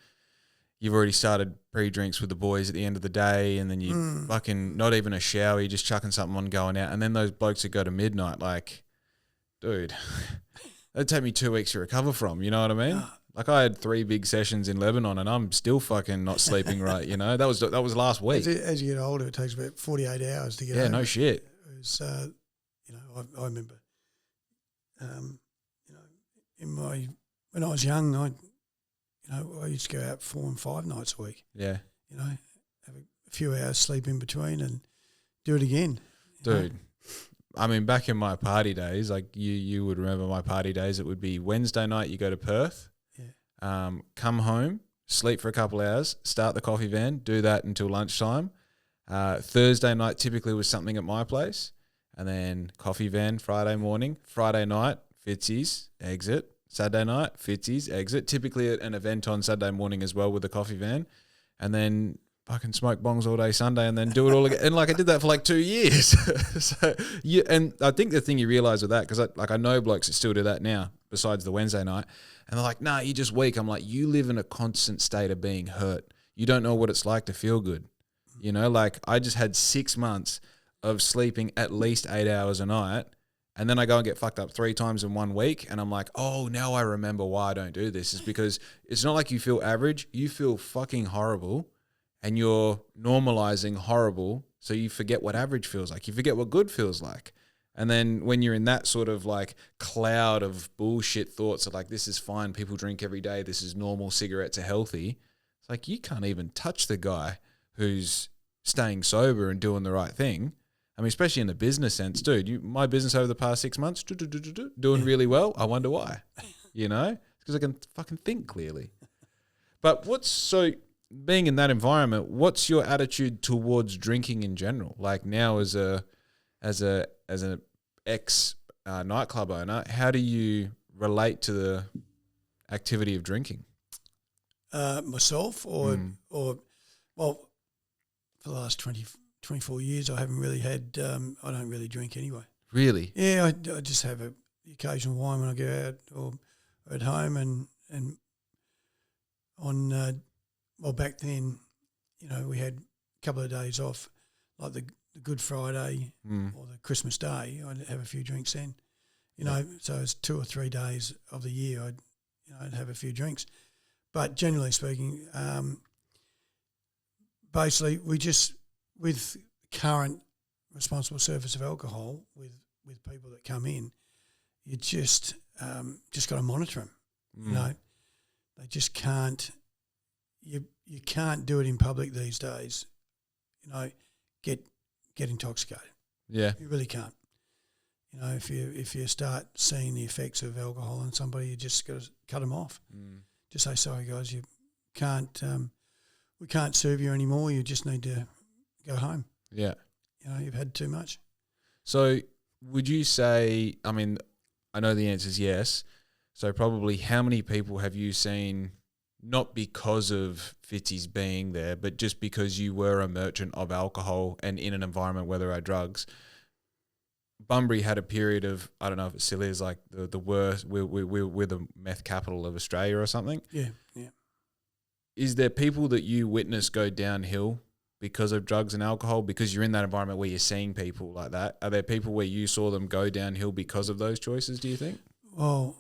you've already started pre-drinks with the boys at the end of the day, and then you fucking not even a shower, you're just chucking something on, going out, and then those blokes that go to midnight, like, dude, that'd take me 2 weeks to recover from. You know what I mean? Like I had 3 big sessions in Lebanon, and I'm still fucking not sleeping right. You know, that was last week. As you get older, it takes about 48 hours to get. Yeah, no shit. It was, I remember, when I was young, I used to go out 4 and 5 nights a week. Yeah. Have a few hours sleep in between and do it again. Dude, I mean, back in my party days, like you would remember my party days, it would be Wednesday night, you go to Perth, come home, sleep for a couple hours, start the coffee van, do that until lunchtime. Thursday night typically was something at my place, and then coffee van Friday morning. Friday night, Fitzy's, exit. Saturday night, Fitzy's, exit. Typically an event on Saturday morning as well with the coffee van. And then fucking smoke bongs all day Sunday and then do it all again. And like I did that for like 2 years. And I think the thing you realise with that, because I know blokes that still do that now besides the Wednesday night, and they're like, nah, you're just weak. I'm like, you live in a constant state of being hurt. You don't know what it's like to feel good. You know, like I just had 6 months of sleeping at least 8 hours a night. And then I go and get fucked up 3 times in 1 week. And I'm like, oh, now I remember why I don't do this. Is because it's not like you feel average. You feel fucking horrible. And you're normalizing horrible. So you forget what average feels like. You forget what good feels like. And then when you're in that sort of like cloud of bullshit thoughts of like, this is fine. People drink every day. This is normal. Cigarettes are healthy. It's like you can't even touch the guy who's staying sober and doing the right thing. I mean, especially in the business sense, dude. My business over the past 6 months, doing really well. I wonder why. You know, because I can fucking think clearly. But being in that environment, what's your attitude towards drinking in general? Like now, as an ex nightclub owner, how do you relate to the activity of drinking? Myself, or for the last 24 years, I haven't really had. I don't really drink anyway. Really? Yeah, I just have the occasional wine when I go out or at home, and on back then, we had a couple of days off, like the Good Friday or the Christmas Day. I'd have a few drinks then, So it's 2 or 3 days of the year I'd have a few drinks, but generally speaking, basically we just. With current responsible service of alcohol, with people that come in, you just got to monitor them. They just can't. You can't do it in public these days. Get intoxicated. Yeah, you really can't. If you start seeing the effects of alcohol on somebody, you just got to cut them off. Just say, sorry guys, you can't. We can't serve you anymore. You just need to go home. Yeah. You've had too much. So would you say, I mean, I know the answer is yes. So probably how many people have you seen, not because of Fitzy's being there, but just because you were a merchant of alcohol and in an environment where there are drugs? Bunbury had a period of, I don't know if it still is, like the worst, we're the meth capital of Australia or something. Yeah. Is there people that you witness go downhill because of drugs and alcohol, because you're in that environment where you're seeing people like that? Are there people where you saw them go downhill because of those choices, do you think? Well,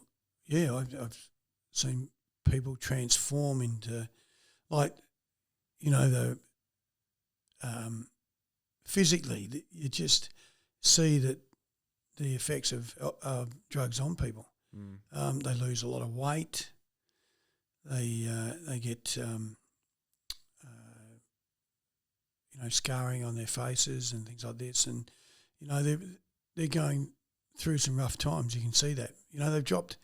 yeah, I've seen people transform into, like, you know, the physically, you just see that the effects of drugs on people. They lose a lot of weight. They get scarring on their faces and things like this, and they're going through some rough times. You can see that. They've dropped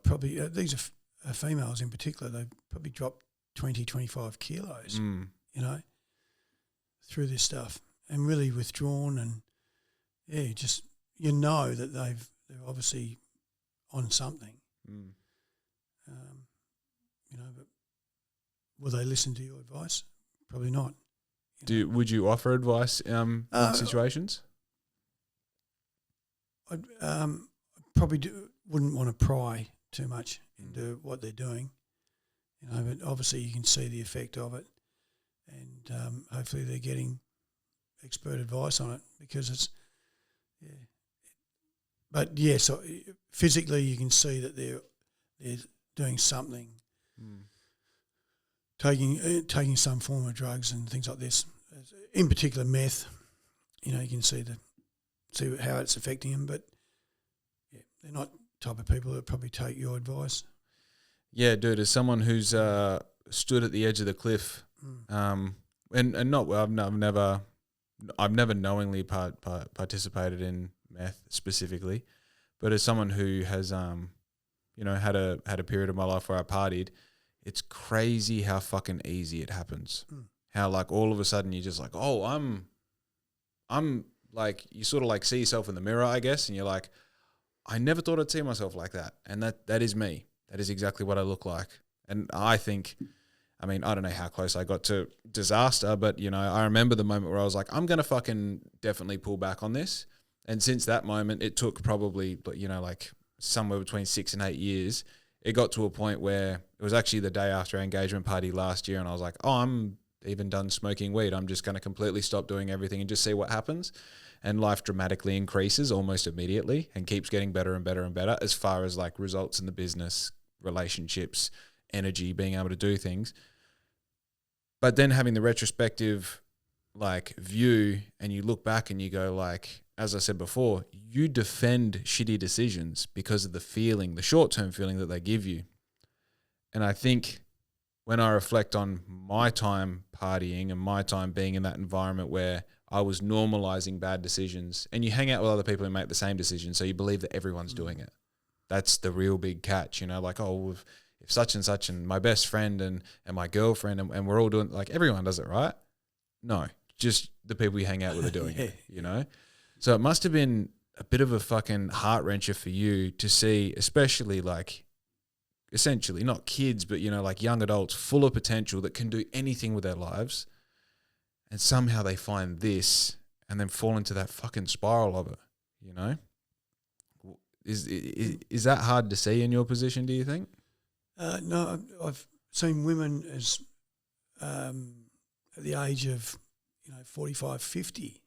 probably these are females in particular. They've probably dropped 20, 25 kilos. Through this stuff, and really withdrawn, and just that they're obviously on something. But will they listen to your advice? Probably not. Would you offer advice in situations? I probably wouldn't want to pry too much into what they're doing, but obviously you can see the effect of it, and hopefully they're getting expert advice on it, because it's But yes, physically you can see that they're doing something, taking some form of drugs and things like this. In particular, meth. You can see how it's affecting them. But yeah, they're not the type of people that probably take your advice. Yeah, dude. As someone who's stood at the edge of the cliff, and not, I've never knowingly participated in meth specifically, but as someone who has had a period of my life where I partied, it's crazy how fucking easy it happens. How like all of a sudden you're just like, oh, I'm like, you sort of like see yourself in the mirror, I guess, and you're like, I never thought I'd see myself like that, and that is me. That is exactly what I look like. And I think, I don't know how close I got to disaster, but, I remember the moment where I was like, I'm going to fucking definitely pull back on this. And since that moment, it took probably, like somewhere between 6 and 8 years. It got to a point where it was actually the day after our engagement party last year, and I was like, oh, I'm even done smoking weed. I'm just going to completely stop doing everything and just see what happens. And life dramatically increases almost immediately and keeps getting better and better and better as far as like results in the business, relationships, energy, being able to do things. But then having the retrospective like view, and you look back and you go like, as I said before, you defend shitty decisions because of the feeling, the short-term feeling that they give you. And I think when I reflect on my time partying and my time being in that environment where I was normalizing bad decisions, and you hang out with other people who make the same decision, so you believe that everyone's doing it. That's the real big catch, like, oh, if such and my best friend and my girlfriend and we're all doing, like, everyone does it, right? No, just the people you hang out with are doing it, So it must have been a bit of a fucking heart wrencher for you to see, especially like, essentially not kids, but like young adults full of potential that can do anything with their lives, and somehow they find this and then fall into that fucking spiral of it. Is that hard to see in your position, do you think? No, I've seen women as at the age of 45, 50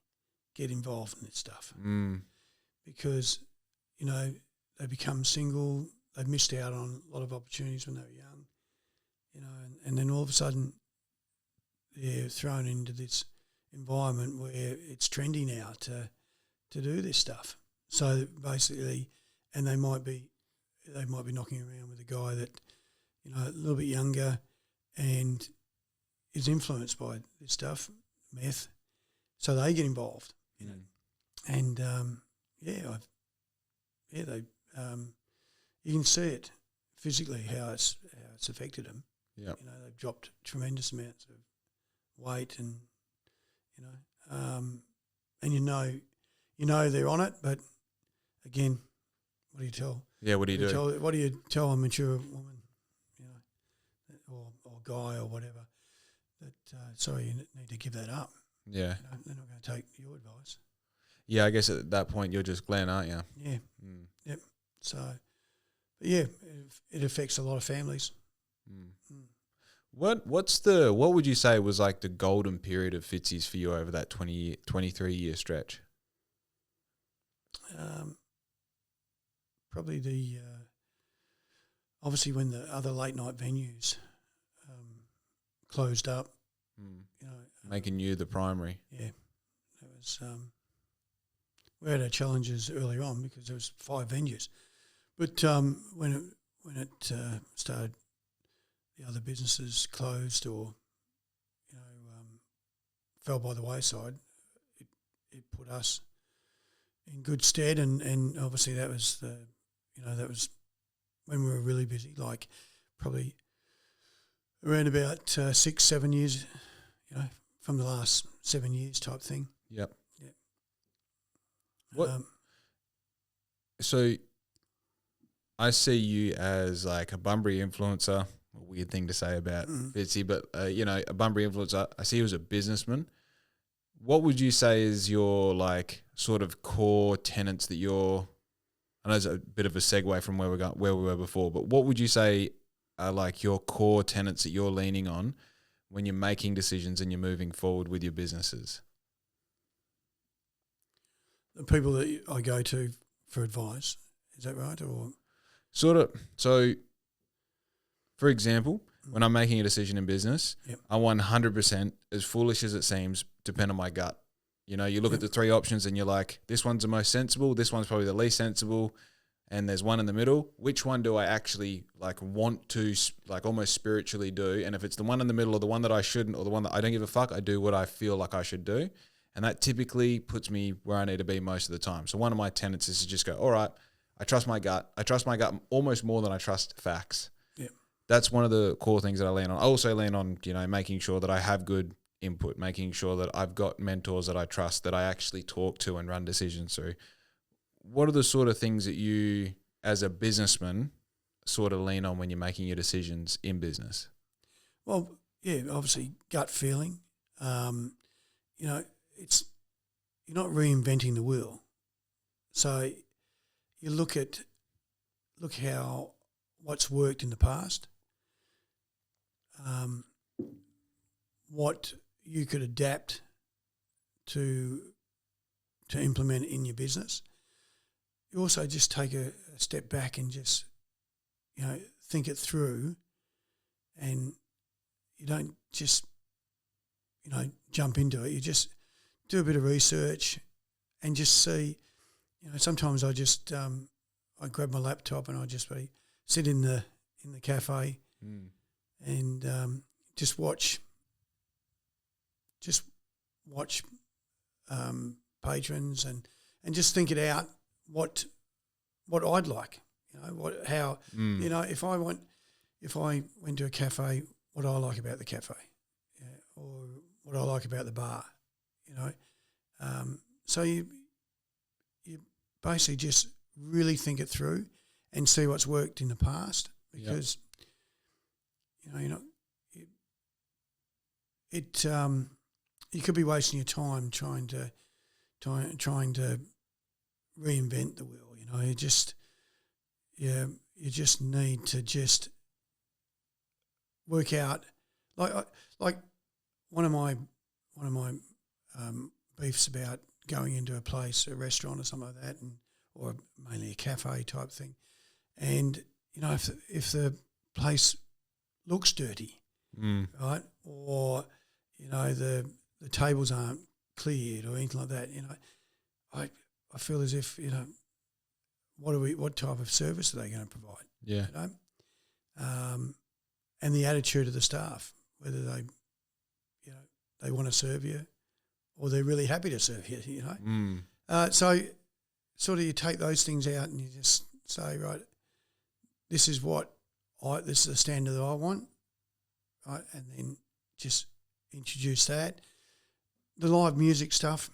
get involved in this stuff because they become single. They've missed out on a lot of opportunities when they were young, and then all of a sudden they're thrown into this environment where it's trendy now to do this stuff. So basically, and they might be knocking around with a guy that a little bit younger and is influenced by this stuff, meth. So they get involved, and you can see it physically how it's affected them. Yeah, they've dropped tremendous amounts of weight, and and they're on it. But again, what do you tell? Yeah, what do you do? What do you tell a mature woman, or guy or whatever, that sorry, you need to give that up. Yeah, they're not going to take your advice. Yeah, I guess at that point you're just Glen, aren't you? Yeah. Yep. So, but yeah, it affects a lot of families. What would you say was like the golden period of Fitzy's for you over that 23-year stretch? Probably the obviously when the other late night venues closed up, you know, Making you the primary. yeah, it was. We had our challenges early on because there was 5 venues, but when it started, the other businesses closed or fell by the wayside. It put us in good stead, and obviously that was that was when we were really busy, like probably around about 6-7 years, from the last 7 years type thing. Yep. Yeah. What? So I see you as like a Bunbury influencer. A weird thing to say about Fitzy, but a Bunbury influencer. I see you as a businessman. What would you say is your like sort of core tenets that you're? I know it's a bit of a segue from where we were before, but what would you say are like your core tenets that you're leaning on when you're making decisions and you're moving forward with your businesses? The people that I go to for advice, is that right? Or sort of. So, for example, when I'm making a decision in business, yep. I 100%, as foolish as it seems, depend on my gut. You look at the 3 options and you're like, this one's the most sensible, this one's probably the least sensible, and there's one in the middle. Which one do I actually like want to like almost spiritually do? And if it's the one in the middle or the one that I shouldn't or the one that I don't give a fuck, I do what I feel like I should do. And that typically puts me where I need to be most of the time. So one of my tenets is to just go, all right, I trust my gut. I trust my gut almost more than I trust facts. Yeah. That's one of the core things that I lean on. I also lean on, making sure that I have good input, making sure that I've got mentors that I trust, that I actually talk to and run decisions through. What are the sort of things that you, as a businessman, sort of lean on when you're making your decisions in business? Well, yeah, obviously gut feeling. It's you're not reinventing the wheel. So you look how what's worked in the past, what you could adapt to implement in your business. You also just take a step back and just think it through, and you don't just jump into it. You just do a bit of research and just see. Sometimes I just I grab my laptop and I just sit in the cafe and just watch patrons and just think it out what I'd like. If I went to a cafe, what I like about the cafe, or what I like about the bar, so you basically just really think it through and see what's worked in the past, because you could be wasting your time trying to reinvent the wheel. You just need to just work out like one of my beefs about going into a place, a restaurant or something like that, or mainly a cafe type thing, and if the place looks dirty, right, or the tables aren't cleared or anything like that, I feel as if what type of service are they going to provide? Yeah. And the attitude of the staff, whether they want to serve you or they're really happy to serve you, So sort of you take those things out and you just say, right, this is this is the standard that I want, right, and then just introduce that. The live music stuff,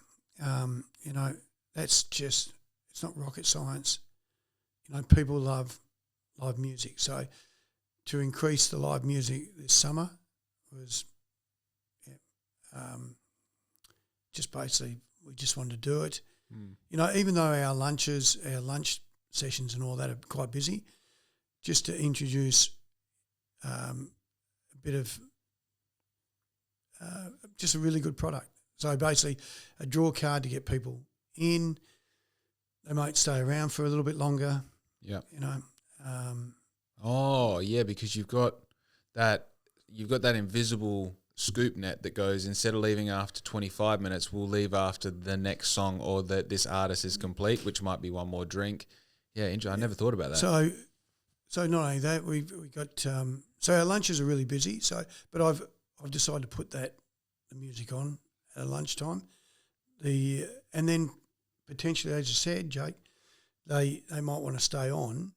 that's just, it's not rocket science. People love live music. So to increase the live music this summer was just basically we just wanted to do it. Even though our lunch sessions and all that are quite busy, just to introduce a bit of just a really good product. So basically, a draw card to get people in. They might stay around for a little bit longer. Yeah. You know. Oh yeah, because you've got that invisible scoop net that goes, instead of leaving after 25 minutes, we'll leave after the next song or that this artist is complete, which might be one more drink. Yeah, I never thought about that. So not only that, we got so our lunches are really busy. So, but I've decided to put the music on at lunchtime. And then potentially, as you said, Jake, they might want to stay on,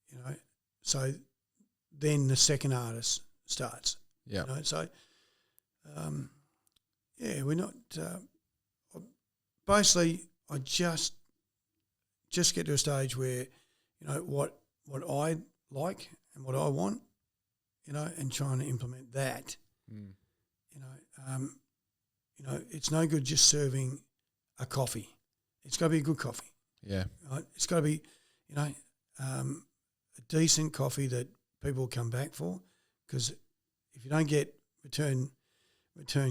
you know. So then the second artist starts. Yeah. You know, so we're not. Basically, I just get to a stage where, you know, what I like and what I want, you know, and trying to implement that. You know, it's no good just serving a coffee. It's got to be a good coffee. Yeah. Right? It's got to be, you know, a decent coffee that people will come back for, because if you don't get return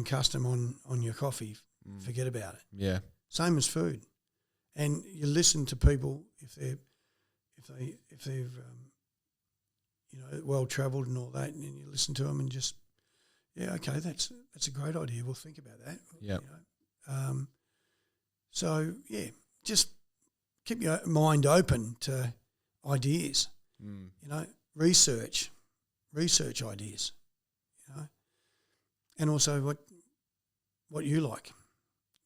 custom on your coffee, forget about it. Yeah. Same as food. And you listen to people if they've you know, well travelled and all that, and you listen to them and just, yeah, okay, that's a great idea. We'll think about that. Yeah. You know? So yeah, just keep your mind open to ideas. You know, research ideas. You know, and also what you like.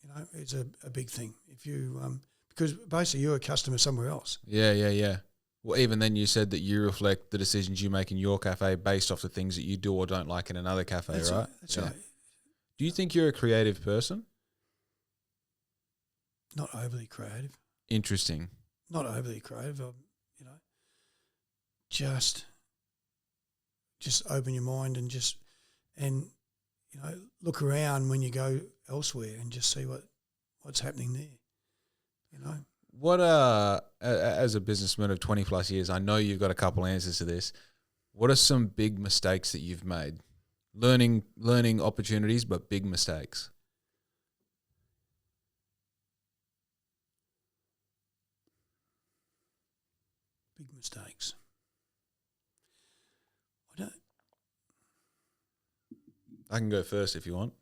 You know, is a big thing. If you because basically you're a customer somewhere else. Yeah. Well, even then you said that you reflect the decisions you make in your cafe based off the things that you do or don't like in another cafe, That's right? That's right. Do you think you're a creative person? Not overly creative. Interesting. Not overly creative. You know, just open your mind and you know, look around when you go elsewhere and just see what's happening there. You know. What as a businessman of 20 plus years, I know you've got a couple answers to this. What are some big mistakes that you've made? Learning opportunities, but big mistakes. Big mistakes. I can go first if you want.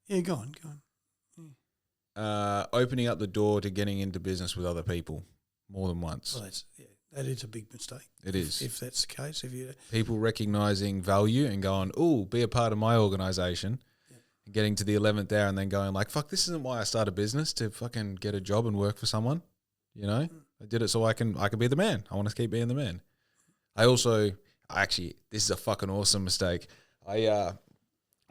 Yeah, go on. Opening up the door to getting into business with other people more than once. Well, that is a big mistake. It is. If that's the case. People recognising value and going, "Ooh, be a part of my organisation," getting to the 11th hour and then going like, "Fuck, this isn't why I started business, to fucking get a job and work for someone." You know, I did it so I can be the man. I want to keep being the man. This is a fucking awesome mistake.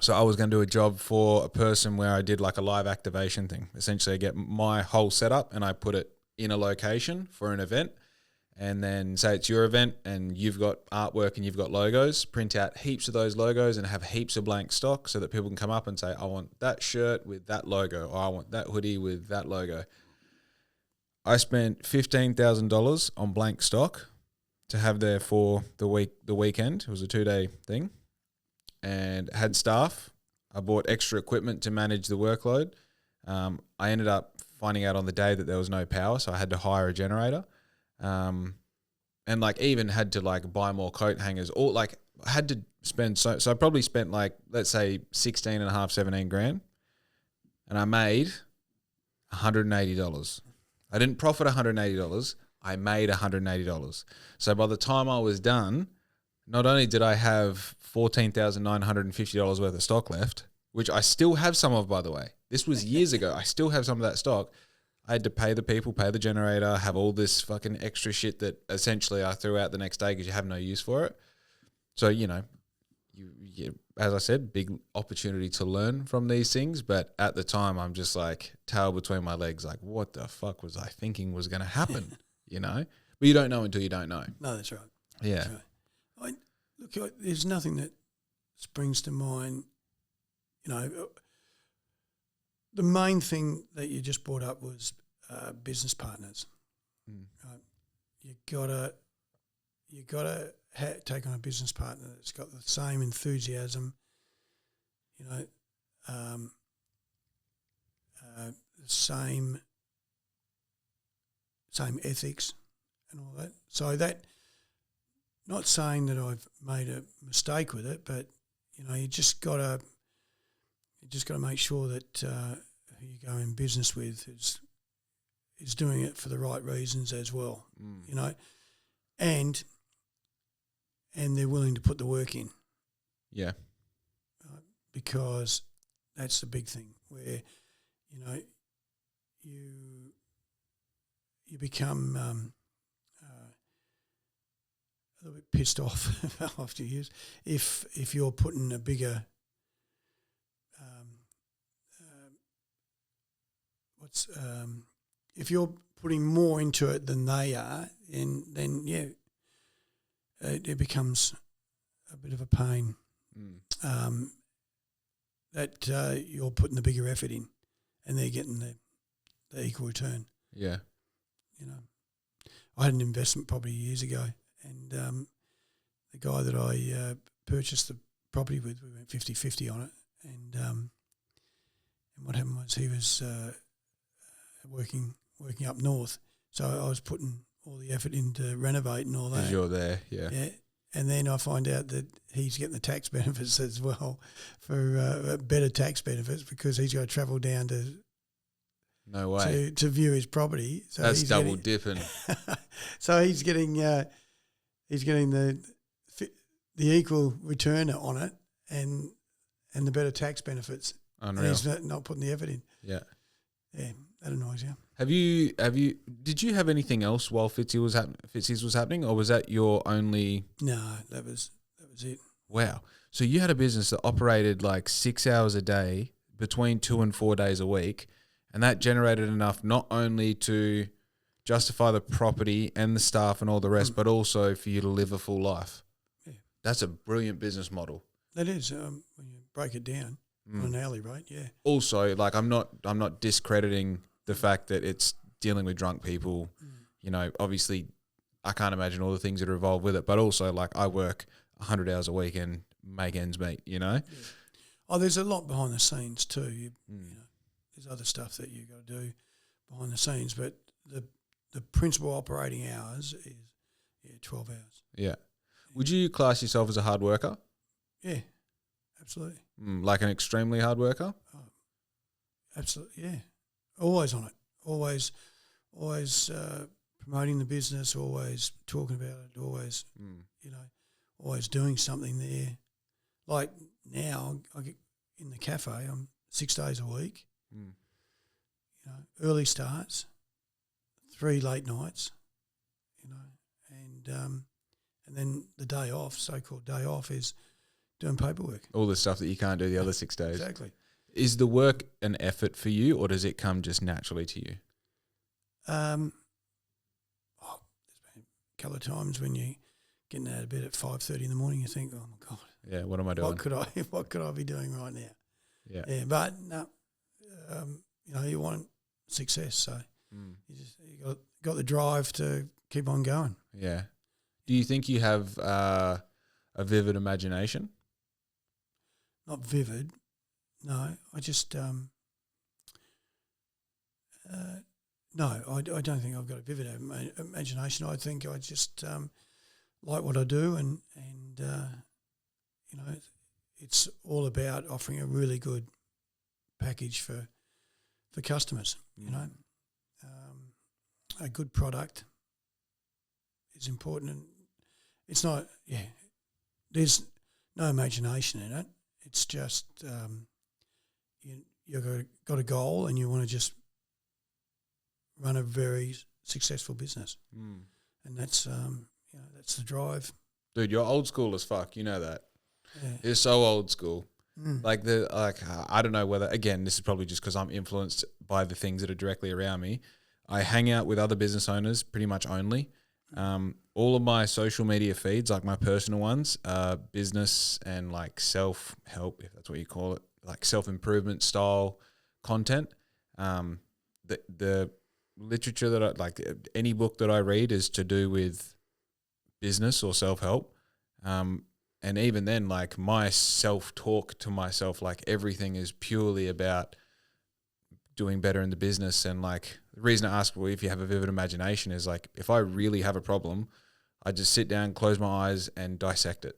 So I was going to do a job for a person where I did like a live activation thing. Essentially, I get my whole setup and I put it in a location for an event, and then say it's your event and you've got artwork and you've got logos, print out heaps of those logos and have heaps of blank stock so that people can come up and say, I want that shirt with that logo, or I want that hoodie with that logo. I spent $15,000 on blank stock to have there for the weekend. It was a 2-day thing. And had staff. I bought extra equipment to manage the workload. I ended up finding out on the day that there was no power, so I had to hire a generator. And like even had to like buy more coat hangers. Or like I had to spend so I probably spent like, let's say 17 grand, and I made $180. I didn't profit $180. I made $180. So by the time I was done, not only did I have $14,950 worth of stock left, which I still have some of, by the way. This was years ago. I still have some of that stock. I had to pay the people, pay the generator, have all this fucking extra shit that essentially I threw out the next day because you have no use for it. So, you know, you, as I said, big opportunity to learn from these things. But at the time, I'm just like tail between my legs, like, what the fuck was I thinking was going to happen, you know? But you don't know until you don't know. No, that's right. Yeah. That's right. Look, there's nothing that springs to mind. You know, the main thing that you just brought up was business partners. Right? You gotta take on a business partner that's got the same enthusiasm you know, the same ethics and all that. So that, not saying that I've made a mistake with it, but you know, you just got to make sure that who you go in business with is doing it for the right reasons as well. You know, and they're willing to put the work in. Yeah. Because that's the big thing where, you know, you become a little bit pissed off after years if you're putting a bigger if you're putting more into it than they are, and then it becomes a bit of a pain. That you're putting the bigger effort in, and they're getting the equal return. Yeah. You know, I had an investment property years ago, and the guy that I purchased the property with, we went 50-50 on it, and what happened was he was working up north, so I was putting all the effort into renovating all that. Because you're there, yeah. Yeah. And then I find out that he's getting the tax benefits as well, for better tax benefits, because he's got to travel down to no way to view his property. So that's double dipping. So he's getting the equal return on it and the better tax benefits. Unreal. And he's not putting the effort in. Yeah. Yeah, that annoys you. Did you have anything else while Fitzy's was happening, or was that your only? No, that was it. Wow. So you had a business that operated like 6 hours a day between 2 and 4 days a week, and that generated enough not only to justify the property and the staff and all the rest, but also for you to live a full life. Yeah. That's a brilliant business model. That is, when you break it down on an hourly rate, yeah. Also, like I'm not discrediting the fact that it's dealing with drunk people. You know, obviously I can't imagine all the things that are involved with it, but also like I work 100 hours a week and make ends meet, you know? Yeah. Oh, there's a lot behind the scenes too. You know, there's other stuff that you got to do behind the scenes, but the principal operating hours is 12 hours. Yeah. Would you class yourself as a hard worker? Yeah, absolutely. Like an extremely hard worker? Oh, absolutely, yeah. Always on it. Always promoting the business, always talking about it, always, you know, always doing something there. Like now, I get in the cafe, I'm 6 days a week, you know, early starts, 3 late nights, you know, and then the day off, so-called day off, is doing paperwork. All the stuff that you can't do the other 6 days. Exactly. Is the work an effort for you, or does it come just naturally to you? There's been a couple of times when you getting out of bed at 5:30 in the morning, you think, "Oh my God, yeah, what am I doing? What could I be doing right now?" Yeah, but no, you know, you want success, so you got the drive to keep on going. Yeah. Do you think you have a vivid imagination? Not vivid. No, I just no, I don't think I've got a vivid imagination. I think I just like what I do, and you know, it's all about offering a really good package for customers. You know, a good product is important, and it's not. Yeah, there's no imagination in it. It's just you've got a goal, and you want to just run a very successful business, and that's you know, that's the drive. Dude, you're old school as fuck. You know that. Yeah. You're so old school. Like I don't know whether, again, this is probably just because I'm influenced by the things that are directly around me. I hang out with other business owners pretty much only. All of my social media feeds, like my personal ones, business and like self-help, if that's what you call it, like self-improvement style content. The literature that I like, any book that I read is to do with business or self-help. and even then, like my self-talk to myself, like everything is purely about doing better in the business. And like the reason I ask, well, if you have a vivid imagination, is like if I really have a problem, I just sit down, close my eyes and dissect it.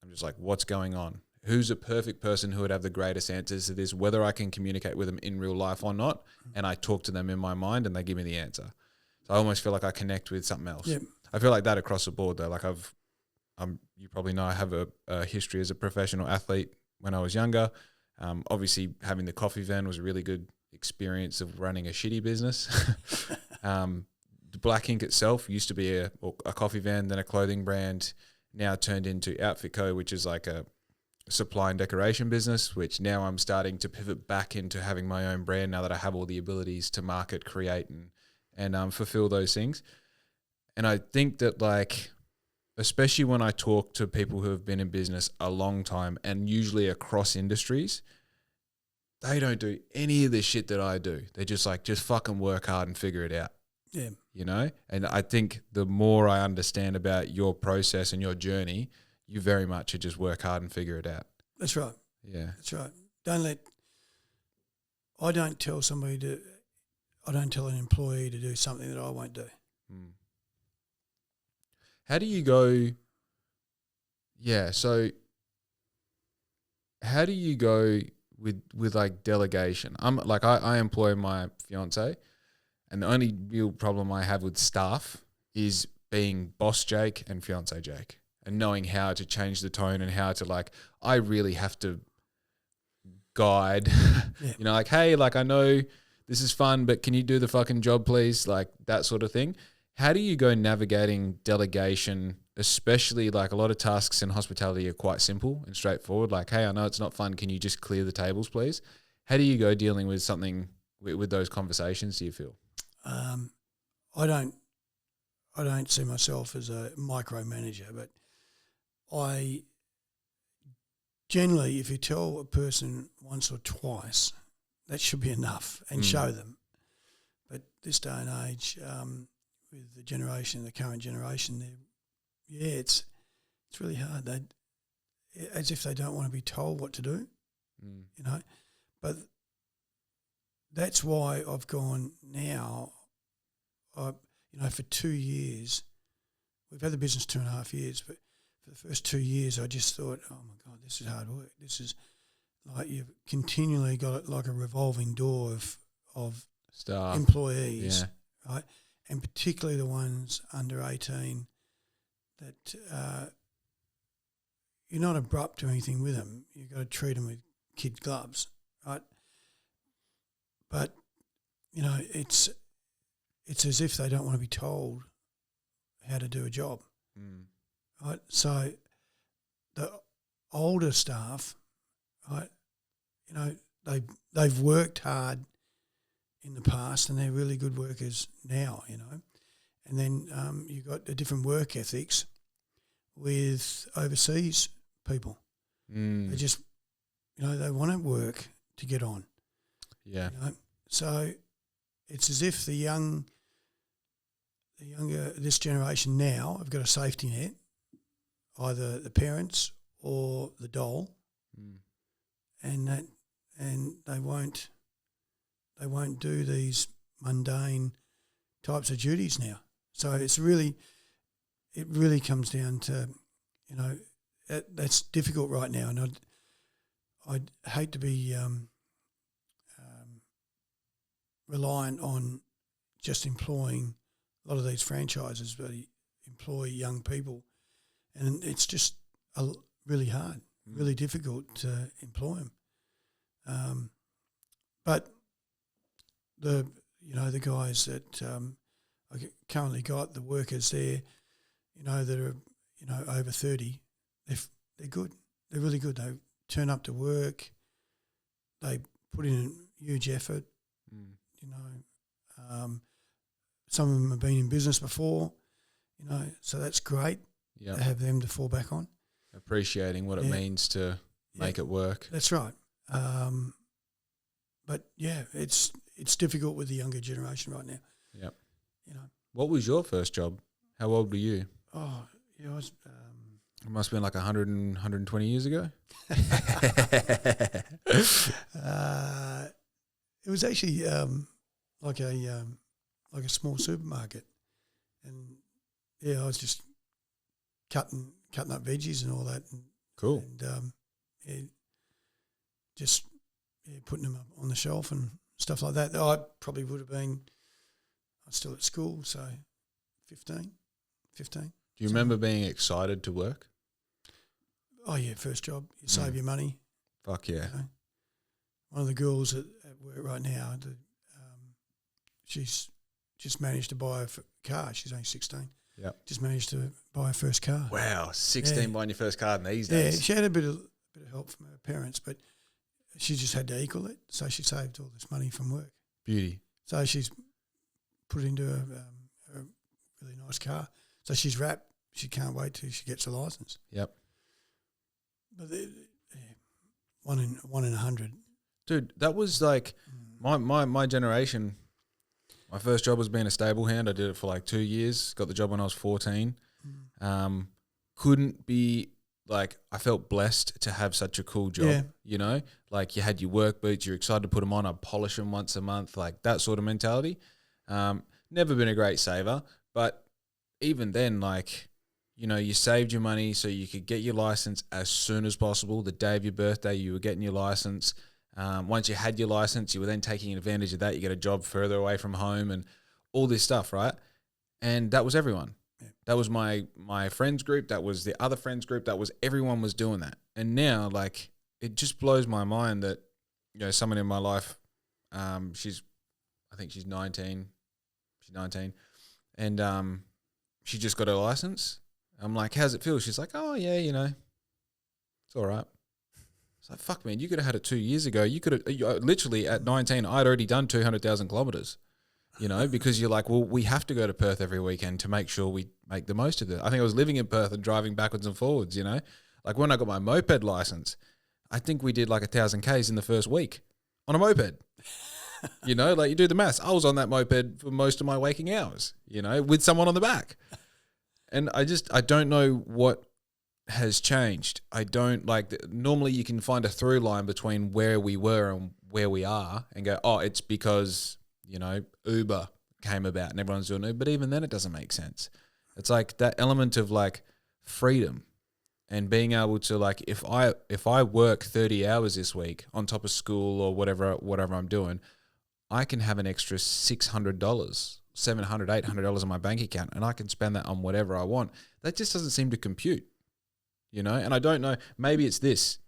I'm just like, what's going on? Who's a perfect person who would have the greatest answers to this, whether I can communicate with them in real life or not. And I talk to them in my mind and they give me the answer. So I almost feel like I connect with something else. Yep. I feel like that across the board though. Like you probably know I have a history as a professional athlete when I was younger. Obviously having the coffee van was a really good experience of running a shitty business. The Black Ink itself used to be a coffee van, then a clothing brand, now turned into Outfit Co., which is like a supply and decoration business, which now I'm starting to pivot back into having my own brand now that I have all the abilities to market, create, and fulfill those things. And I think that like, especially when I talk to people who have been in business a long time and usually across industries, they don't do any of the shit that I do. They're just like, just fucking work hard and figure it out. Yeah. You know? And I think the more I understand about your process and your journey, you very much are just work hard and figure it out. That's right. Yeah. That's right. I don't tell an employee to do something that I won't do. How do you go? Yeah. So how do you go with like delegation? I'm like, I employ my fiance, and the only real problem I have with staff is being boss Jake and fiance Jake, and knowing how to change the tone and how to like, I really have to guide, you know, like, hey, like I know this is fun, but can you do the fucking job, please? Like that sort of thing. How do you go navigating delegation, especially like a lot of tasks in hospitality are quite simple and straightforward. Like, hey, I know it's not fun. Can you just clear the tables, please? How do you go dealing with something with those conversations, do you feel? I don't see myself as a micromanager, but I generally, if you tell a person once or twice, that should be enough and show them. But this day and age, with the current generation, it's really hard. As if they don't want to be told what to do, you know. But that's why I've gone now. For 2 years, we've had the business 2.5 years, but for the first 2 years, I just thought, oh my God, this is hard work. This is like you've continually got it like a revolving door of staff, employees, right? And particularly the ones under 18 that you're not abrupt or anything with them. You've got to treat them with kid gloves, right? But, you know, it's as if they don't want to be told how to do a job, right? So the older staff, right, you know, they've worked hard in the past and they're really good workers now, you know. And then you've got the different work ethics with overseas people. They just, you know, they want to work to get on. Yeah. You know? So it's as if this generation now have got a safety net, either the parents or the dole, and they won't do these mundane types of duties now. So it really comes down to, you know, that's difficult right now, and I'd hate to be reliant on just employing a lot of these franchises, but employ young people, and it's just really hard, really difficult to employ them. But the guys that I currently got, the workers there, you know, that are, you know, over 30, they're good. They're really good. They turn up to work. They put in a huge effort. You know, some of them have been in business before. You know, so that's great to have them to fall back on. Appreciating what it means to make it work. That's right. But yeah, it's difficult with the younger generation right now. Yep. You know. What was your first job? How old were you? Oh, yeah, I was It must have been like 120 years ago. It was actually like a small supermarket, and yeah, I was just cutting up veggies and all that. And, Cool. And just putting them up on the shelf and stuff like that. I probably would have been. I was still at school, so 15. Do you remember being excited to work? Oh yeah, first job. You save your money. Fuck yeah. You know. One of the girls at work right now, she's just managed to buy a car. She's only 16. Yeah. Just managed to buy her first car. Wow, 16 buying your first car in these Yeah, days. she had a bit of help from her parents, but she just had to equal it. So she saved all this money from work. Beauty. So she's put it into a really nice car. So she's wrapped. She can't wait till she gets a license. Yep. But one in 100. Dude, that was like my generation. My first job was being a stable hand. I did it for like 2 years. Got the job when I was 14. Couldn't be like, I felt blessed to have such a cool job. Yeah. You know, like you had your work boots. You're excited to put them on. I'd polish them once a month. Like that sort of mentality. Never been a great saver, but even then, like, you know, you saved your money so you could get your license as soon as possible. The day of your birthday, you were getting your license. Once you had your license, you were then taking advantage of that. You get a job further away from home and all this stuff, right? And that was everyone. Yeah. That was my friends group. That was the other friends group. That was everyone was doing that. And now, like, it just blows my mind that, you know, someone in my life, I think she's 19. She's 19. And she just got her license. I'm like, how's it feel? She's like, oh, yeah, you know, it's all right. It's like, fuck, man, you could have had it 2 years ago. You could have, literally at 19, I'd already done 200,000 kilometres, you know, because you're like, well, we have to go to Perth every weekend to make sure we make the most of it. I think I was living in Perth and driving backwards and forwards, you know. Like when I got my moped license, I think we did like 1,000 Ks in the first week on a moped. You know, like you do the maths. I was on that moped for most of my waking hours, you know, with someone on the back. And I don't know what has changed. I don't normally you can find a through line between where we were and where we are and go, oh, it's because, you know, Uber came about and everyone's doing Uber. But even then it doesn't make sense. It's like that element of like freedom and being able to like, if I work 30 hours this week on top of school or whatever I'm doing, I can have an extra $600, $700, $800 in my bank account and I can spend that on whatever I want. That just doesn't seem to compute, you know? And I don't know, maybe it's this.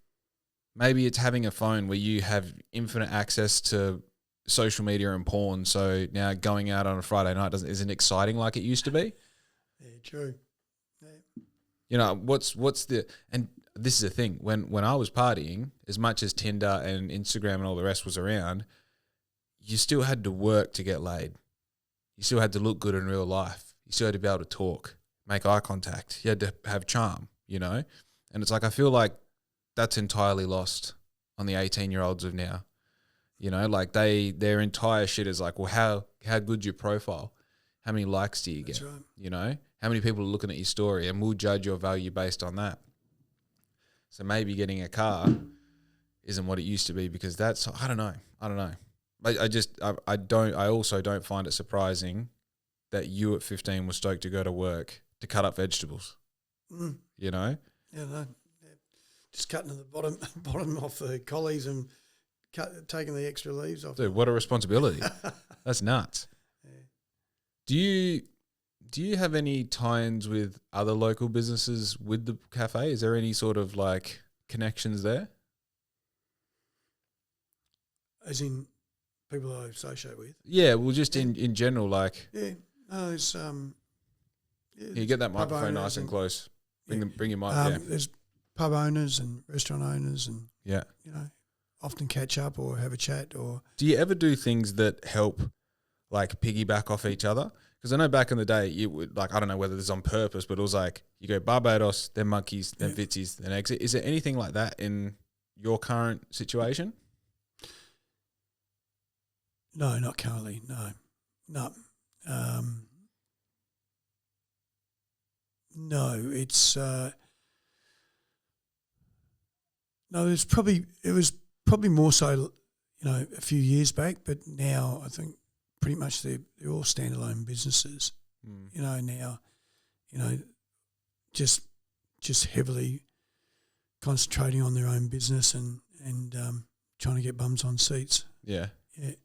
Maybe it's having a phone where you have infinite access to social media and porn. So now going out on a Friday night isn't exciting like it used to be. Yeah, true. Yeah. You know, and this is the thing, when I was partying, as much as Tinder and Instagram and all the rest was around, you still had to work to get laid. You still had to look good in real life. You still had to be able to talk, make eye contact. You had to have charm, you know? And it's like, I feel like that's entirely lost on the 18-year-olds of now. You know, like their entire shit is like, well, how good's your profile? How many likes do you get? That's right. You know? How many people are looking at your story? And we'll judge your value based on that. So maybe getting a car isn't what it used to be because that's, I don't know. I also don't find it surprising that you at 15 were stoked to go to work to cut up vegetables. You know? Yeah, no. Yeah. Just cutting the bottom off the collies and taking the extra leaves off. Dude, what a responsibility. That's nuts. Yeah. Do you have any tie-ins with other local businesses with the cafe? Is there any sort of like connections there? As in people I associate with? Yeah, well, just in general, like. Yeah, no, there's you get that microphone nice and close. Bring your mic. There's pub owners and restaurant owners, and you know, often catch up or have a chat. Or do you ever do things that help, like piggyback off each other? Because I know back in the day, you would like, I don't know whether this is on purpose, but it was like you go Barbados, then Monkeys, then Fitzy's, then Exit. Is there anything like that in your current situation? No, not currently. No. No, it's No, it was probably more so, a few years back, but now I think pretty much they're all standalone businesses. Now, just heavily concentrating on their own business and trying to get bums on seats. Yeah. Yeah.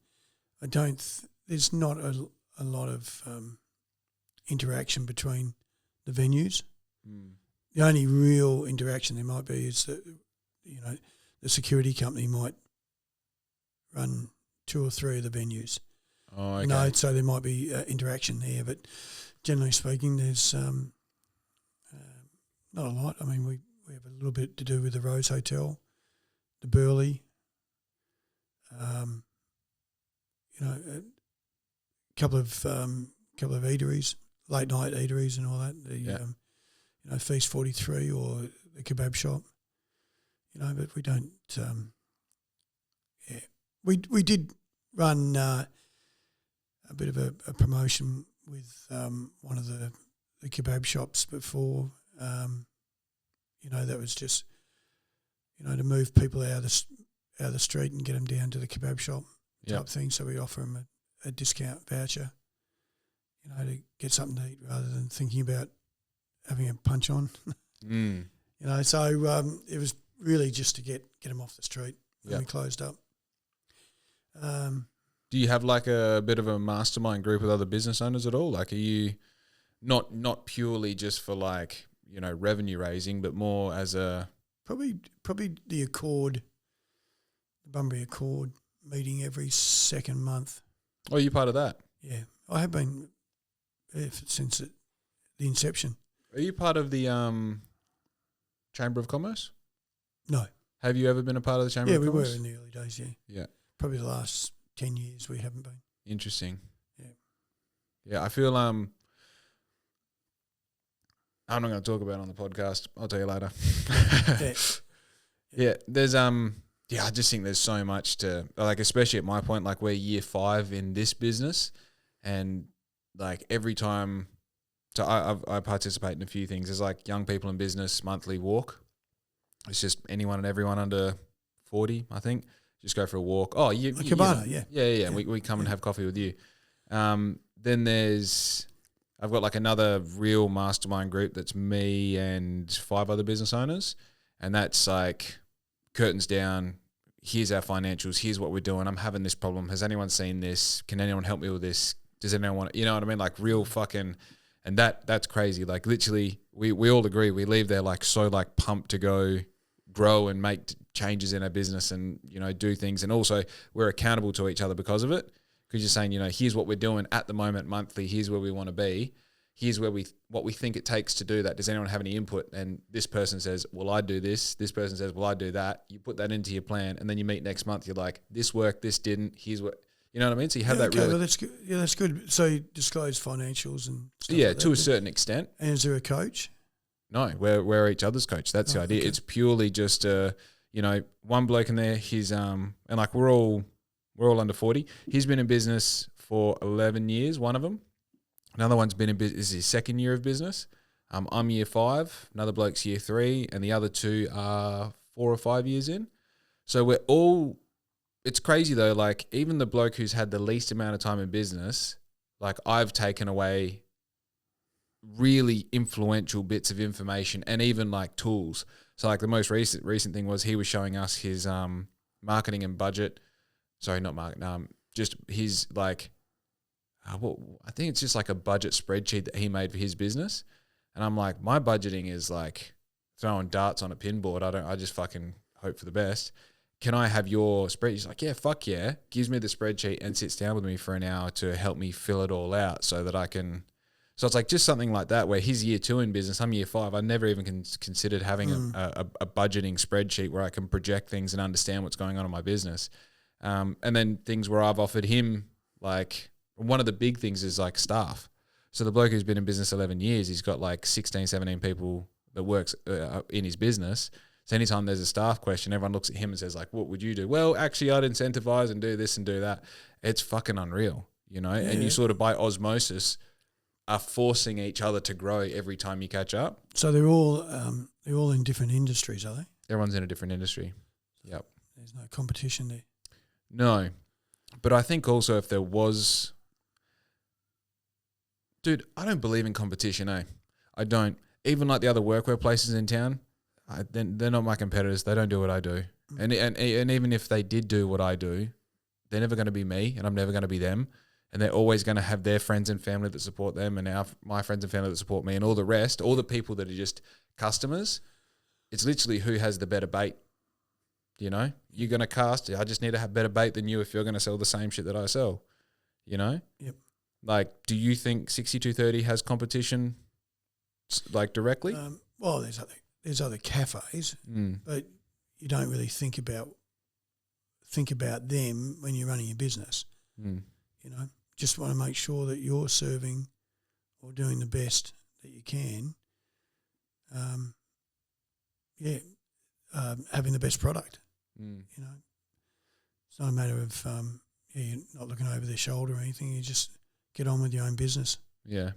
There's not a lot of interaction between the venues. The only real interaction there might be is that, the security company might run 2 or 3 of the venues. Oh, okay. So there might be interaction there, but generally speaking, there's not a lot. I mean, we have a little bit to do with the Rose Hotel, the Burley, a couple of eateries, late night eateries and all that. Feast 43 or the kebab shop. But we don't. We did run a bit of a promotion with one of the kebab shops before. That was just to move people out of the street and get them down to the kebab shop type thing. So we offer them a discount voucher, to get something to eat rather than thinking about having a punch on. So it was really just to get them off the street when we closed up. Do you have like a bit of a mastermind group with other business owners at all? Like, are you not purely just for like, revenue raising, but more as a probably the Accord, the Bunbury Accord meeting every second month. Oh, you're part of that? Yeah, I have been since the inception. Are you part of the Chamber of Commerce? No. Have you ever been a part of the Chamber of Commerce? Yeah, we were in the early days, yeah. Yeah. Probably the last 10 years we haven't been. Interesting. Yeah. Yeah, I feel I'm not going to talk about it on the podcast. I'll tell you later. Yeah, there's I just think there's so much to, like, especially at my point, like we're year 5 in this business, and like every time, so I participate in a few things. There's like young people in business monthly walk. It's just anyone and everyone under 40, I think. Just go for a walk. Oh, Cabana, yeah. Yeah. We come and have coffee with you. Then I've got like another real mastermind group that's me and 5 other business owners, and that's like curtains down. Here's our financials. Here's what we're doing. I'm having this problem. Has anyone seen this? Can anyone help me with this? Does anyone want? You know what I mean? Like real fucking. And that's crazy. Like literally, we all agree. We leave there like so like pumped to go grow and make changes in our business and, do things. And also we're accountable to each other because of it. Because you're saying, here's what we're doing at the moment monthly. Here's where we want to be. Here's what we think it takes to do that. Does anyone have any input? And this person says, well, I do this. This person says, well, I do that. You put that into your plan, and then you meet next month. You're like, this worked, this didn't. Here's what. You know what I mean? So you have that really. Well, that's good. Yeah, that's good. So you disclose financials and stuff yeah, like to that. a certain extent. And is there a coach? No, we're each other's coach. That's the idea. Okay. It's purely just one bloke in there. He's and like we're all under 40. He's been in business for 11 years. One of them. Another one's been in business. This is his 2nd year of business. I'm year 5. Another bloke's year 3, and the other 2 are 4 or 5 years in. So we're all. It's crazy though, like even the bloke who's had the least amount of time in business, like I've taken away really influential bits of information and even like tools. So like the most recent thing was he was showing us his marketing and budget. Sorry, not marketing. Just his like, I think it's just like a budget spreadsheet that he made for his business. And I'm like, my budgeting is like throwing darts on a pinboard. I just fucking hope for the best. Can I have your spreadsheet? He's like, yeah, fuck yeah. Gives me the spreadsheet and sits down with me for an hour to help me fill it all out so that I can. So it's like just something like that where he's year 2 in business, I'm year 5. I never even considered having a budgeting spreadsheet where I can project things and understand what's going on in my business. And then things where I've offered him, like one of the big things is like staff. So the bloke who's been in business 11 years, he's got like 16, 17 people that works in his business. So anytime there's a staff question, everyone looks at him and says like, what would you do? Well, actually I'd incentivize and do this and do that. It's fucking unreal, Yeah. And you sort of by osmosis are forcing each other to grow every time you catch up. So they're all in different industries, are they? Everyone's in a different industry. Yep. There's no competition there. No. But I think also if there was... Dude, I don't believe in competition, eh? I don't. Even like the other workwear places in town, they're not my competitors. They don't do what I do. And even if they did do what I do, they're never going to be me, and I'm never going to be them. And they're always going to have their friends and family that support them, and my friends and family that support me, and all the rest, all the people that are just customers. It's literally who has the better bait. You know, you're going to cast. I just need to have better bait than you if you're going to sell the same shit that I sell. You know. Yep. Like, do you think 6230 has competition, like directly? Well, there's other cafes, but you don't really think about them when you're running your business. You know, just want to make sure that you're serving or doing the best that you can. Having the best product. You know, it's not a matter of you're not looking over their shoulder or anything. You just get on with your own business. Yeah,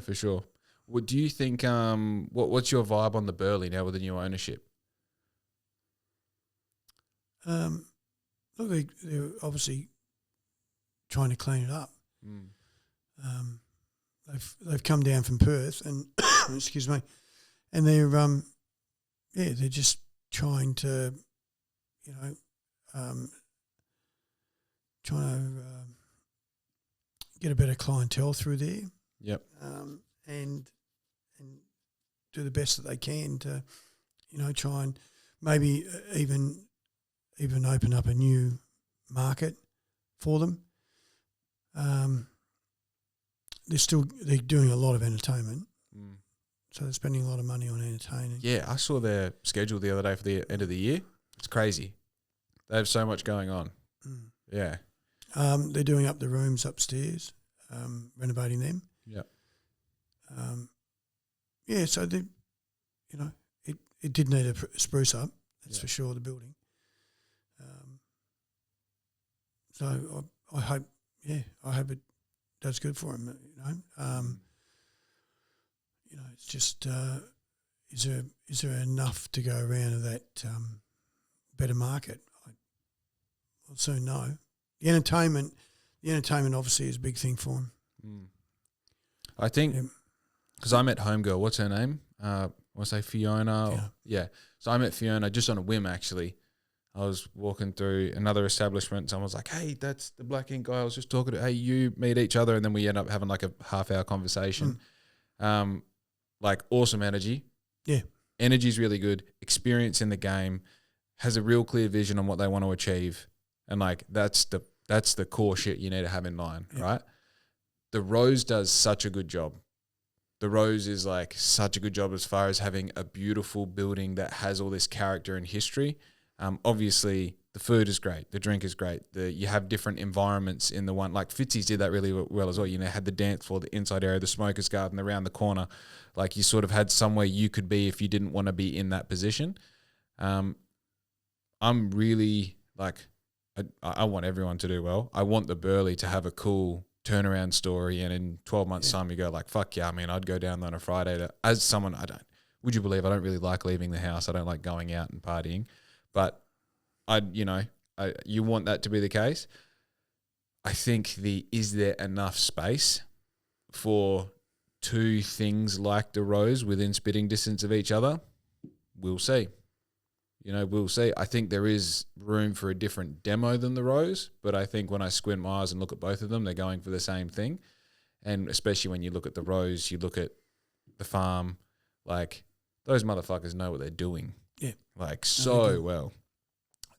for sure. What do you think? What's your vibe on the Burley now with the new ownership? Look, they're obviously trying to clean it up. They've come down from Perth and excuse me, and they're they're just trying to, you know, get a better clientele through there. Yep. And do the best that they can to, you know, try and maybe even open up a new market for them. They're doing a lot of entertainment, so they're spending a lot of money on entertaining. Yeah, I saw their schedule the other day for the end of the year. It's crazy. They have so much going on. Yeah. They're doing up the rooms upstairs, renovating them. Yep. So they, you know, it did need a spruce up. That's for sure. The building. So I hope it does good for him. You know, it's just is there enough to go around of that better market? I'll soon know. The entertainment obviously is a big thing for him. I think because I met Homegirl. What's her name? I want to say Fiona. Yeah. So I met Fiona just on a whim, actually. I was walking through another establishment. Someone was like, hey, that's the Black Ink guy I was just talking to. Hey, you meet each other. And then we end up having like a half-hour conversation. Like awesome energy. Yeah. Energy's really good. Experience in the game. Has a real clear vision on what they want to achieve. And like that's the core shit you need to have in line, right? The Rose does such a good job. The Rose is like such a good job as far as having a beautiful building that has all this character and history. Obviously, the food is great. The drink is great. You have different environments in the one. Like Fitzy's did that really well as well. You know, had the dance floor, the inside area, the smoker's garden around the corner. Like you sort of had somewhere you could be if you didn't want to be in that position. I'm really like, I want everyone to do well. I want the Burley to have a cool turnaround story, and in 12 months' time you go like, fuck yeah, I mean, I'd go down there on a Friday as someone, would you believe I don't really like leaving the house. I don't like going out and partying, but you want that to be the case. I think is there enough space for two things like the Rose within spitting distance of each other? We'll see. We'll see. I think there is room for a different demo than the Rose, but I think when I squint my eyes and look at both of them, they're going for the same thing. And especially when you look at the Rose, you look at the farm, like those motherfuckers know what they're doing. Yeah. Like so well.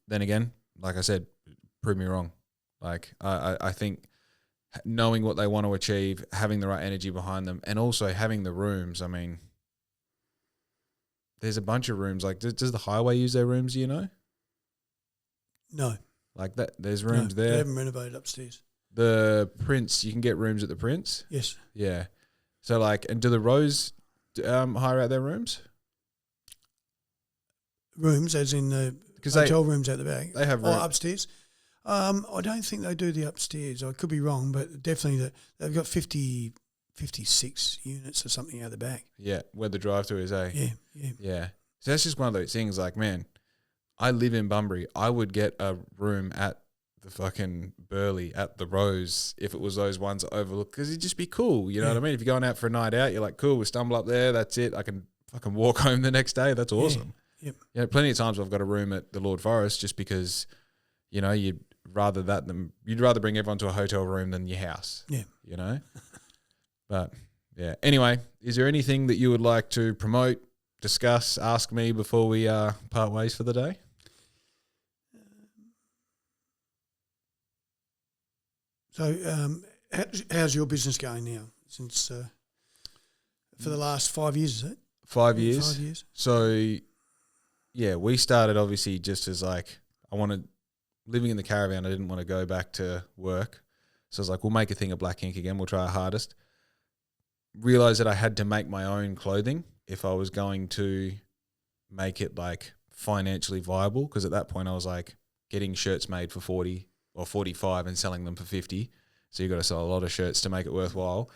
Then again, like I said, prove me wrong. Like I think knowing what they want to achieve, having the right energy behind them, and also having the rooms, I mean, there's a bunch of rooms. Like, does the Highway use their rooms, do you know? No. Like that, there's rooms there. They haven't renovated upstairs. The Prince, you can get rooms at the Prince? Yes. Yeah. So, like, and do the Rose hire out their rooms? Rooms, as in the hotel rooms at the back? They have rooms. Upstairs? I don't think they do the upstairs. I could be wrong, but definitely they've got 56 units or something out the back. Yeah, where the drive-through is, eh? Yeah. Yeah. So that's just one of those things. Like, man, I live in Bunbury. I would get a room at the fucking Burley, at the Rose, if it was those ones that overlook, because it'd just be cool. You know what I mean? If you're going out for a night out, you're like, cool, we stumble up there, that's it. I can fucking walk home the next day. That's awesome. Yep. You know, plenty of times I've got a room at the Lord Forest just because, you know, you'd rather bring everyone to a hotel room than your house. Yeah. You know? But, yeah. Anyway, is there anything that you would like to promote, discuss, ask me before we part ways for the day? So, how's your business going now? Since for the last 5 years, is it? 5 years. 5 years. So, yeah, we started obviously just as like living in the caravan. I didn't want to go back to work, so I was like, we'll make a thing of black ink again. We'll try our hardest. Realized that I had to make my own clothing if I was going to make it like financially viable, because at that point I was like getting shirts made for 40 or 45 and selling them for 50. So you got to sell a lot of shirts to make it worthwhile.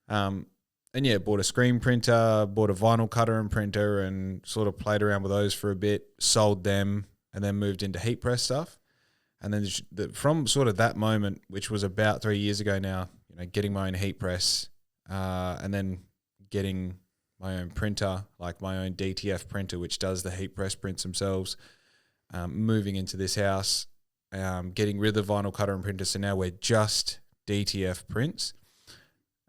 And yeah, bought a screen printer, bought a vinyl cutter and printer, and sort of played around with those for a bit, sold them, and then moved into heat press stuff. And then from sort of that moment, which was about 3 years ago now, you know, getting my own heat press, and then getting my own printer, like my own DTF printer, which does the heat press prints themselves, moving into this house, getting rid of the vinyl cutter and printer. So now we're just DTF prints.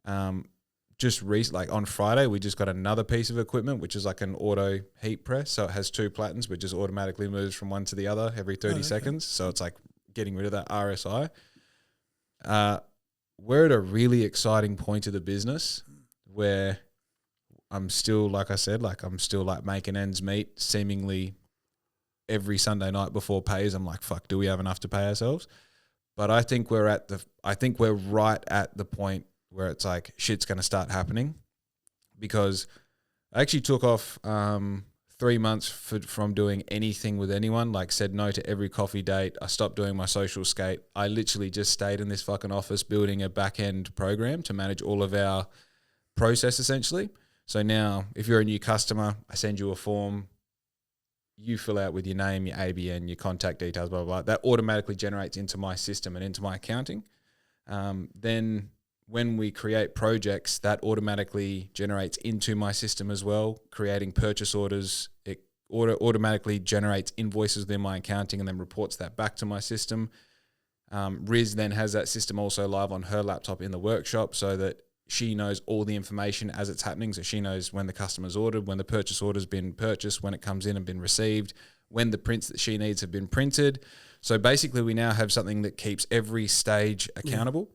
Like on Friday, we just got another piece of equipment, which is like an auto heat press. So it has two platens, but just automatically moves from one to the other every 30 seconds. So it's like getting rid of that RSI. We're at a really exciting point of the business where I'm still, like I said, like I'm still like making ends meet seemingly every Sunday night before pays. I'm like, fuck, do we have enough to pay ourselves? But I think we're right at the point where it's like shit's going to start happening, because I actually took off 3 months from doing anything with anyone, like said no to every coffee date. I stopped doing my social skate. I literally just stayed in this fucking office building a back-end program to manage all of our process essentially. So now if you're a new customer, I send you a form, you fill out with your name, your ABN, your contact details, blah, blah, blah. That automatically generates into my system and into my accounting. Then when we create projects, that automatically generates into my system as well, creating purchase orders. It automatically generates invoices within my accounting and then reports that back to my system. Riz then has that system also live on her laptop in the workshop, so that she knows all the information as it's happening. So she knows when the customer's ordered, when the purchase order's been purchased, when it comes in and been received, when the prints that she needs have been printed. So basically we now have something that keeps every stage accountable.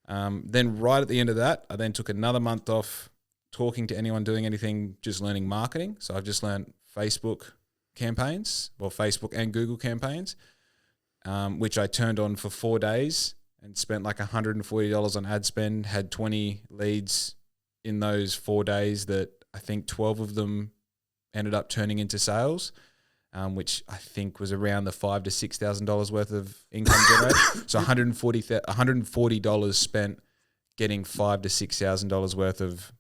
Then right at the end of that, I then took another month off talking to anyone doing anything, just learning marketing. So I've just learned Facebook campaigns, or Facebook and Google campaigns, which I turned on for 4 days and spent like $140 on ad spend, had 20 leads in those 4 days that I think 12 of them ended up turning into sales, which I think was around the $5,000 to $6,000 worth of income generated. So $140 spent getting $5,000 to $6,000 worth of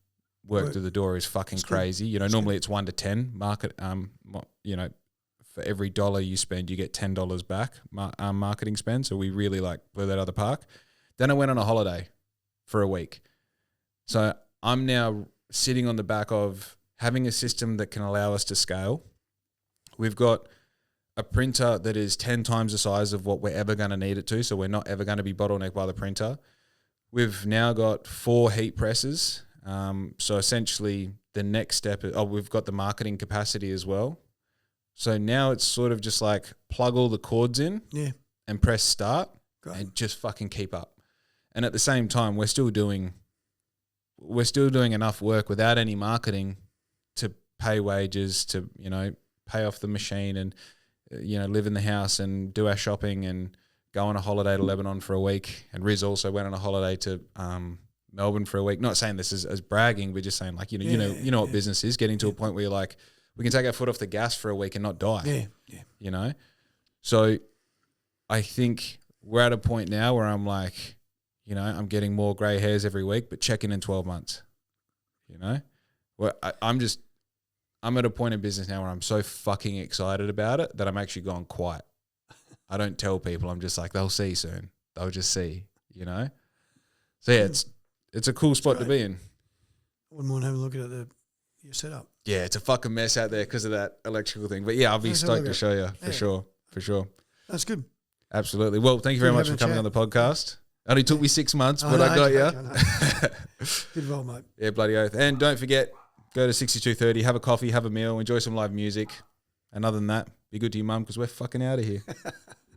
work through the door is fucking crazy. You know, normally it's 1 to 10 market. You know, for every dollar you spend, you get $10 back marketing spend. So we really like blew that out of the park. Then I went on a holiday for a week. So I'm now sitting on the back of having a system that can allow us to scale. We've got a printer that is 10 times the size of what we're ever going to need it to, so we're not ever going to be bottlenecked by the printer. We've now got 4 heat presses. So essentially the next step is, we've got the marketing capacity as well. So now it's sort of just like plug all the cords in and press start and just fucking keep up. And at the same time, we're still doing enough work without any marketing to pay wages, to, you know, pay off the machine and, you know, live in the house and do our shopping and go on a holiday to Lebanon for a week. And Riz also went on a holiday to Melbourne for a week. Not saying this as bragging, but just saying, like, you know what business is, getting to a point where you're like, we can take our foot off the gas for a week and not die. You know? So I think we're at a point now where I'm like, you know, I'm getting more grey hairs every week, but check in 12 months. You know? Well, I'm just I'm at a point in business now where I'm so fucking excited about it that I'm actually going quiet. I don't tell people. I'm just like, they'll see soon. They'll just see, you know? So yeah, it's a cool spot to be in. I wouldn't mind having a look at your setup. Yeah, it's a fucking mess out there because of that electrical thing. But yeah, I'll be stoked to show you for sure. For sure. That's good. Absolutely. Well, thank you very much for coming on the podcast. Only took me 6 months, but I got you. Did well, mate. Yeah, bloody oath. And don't forget, go to 6230, have a coffee, have a meal, enjoy some live music. And other than that, be good to your mum because we're fucking out of here.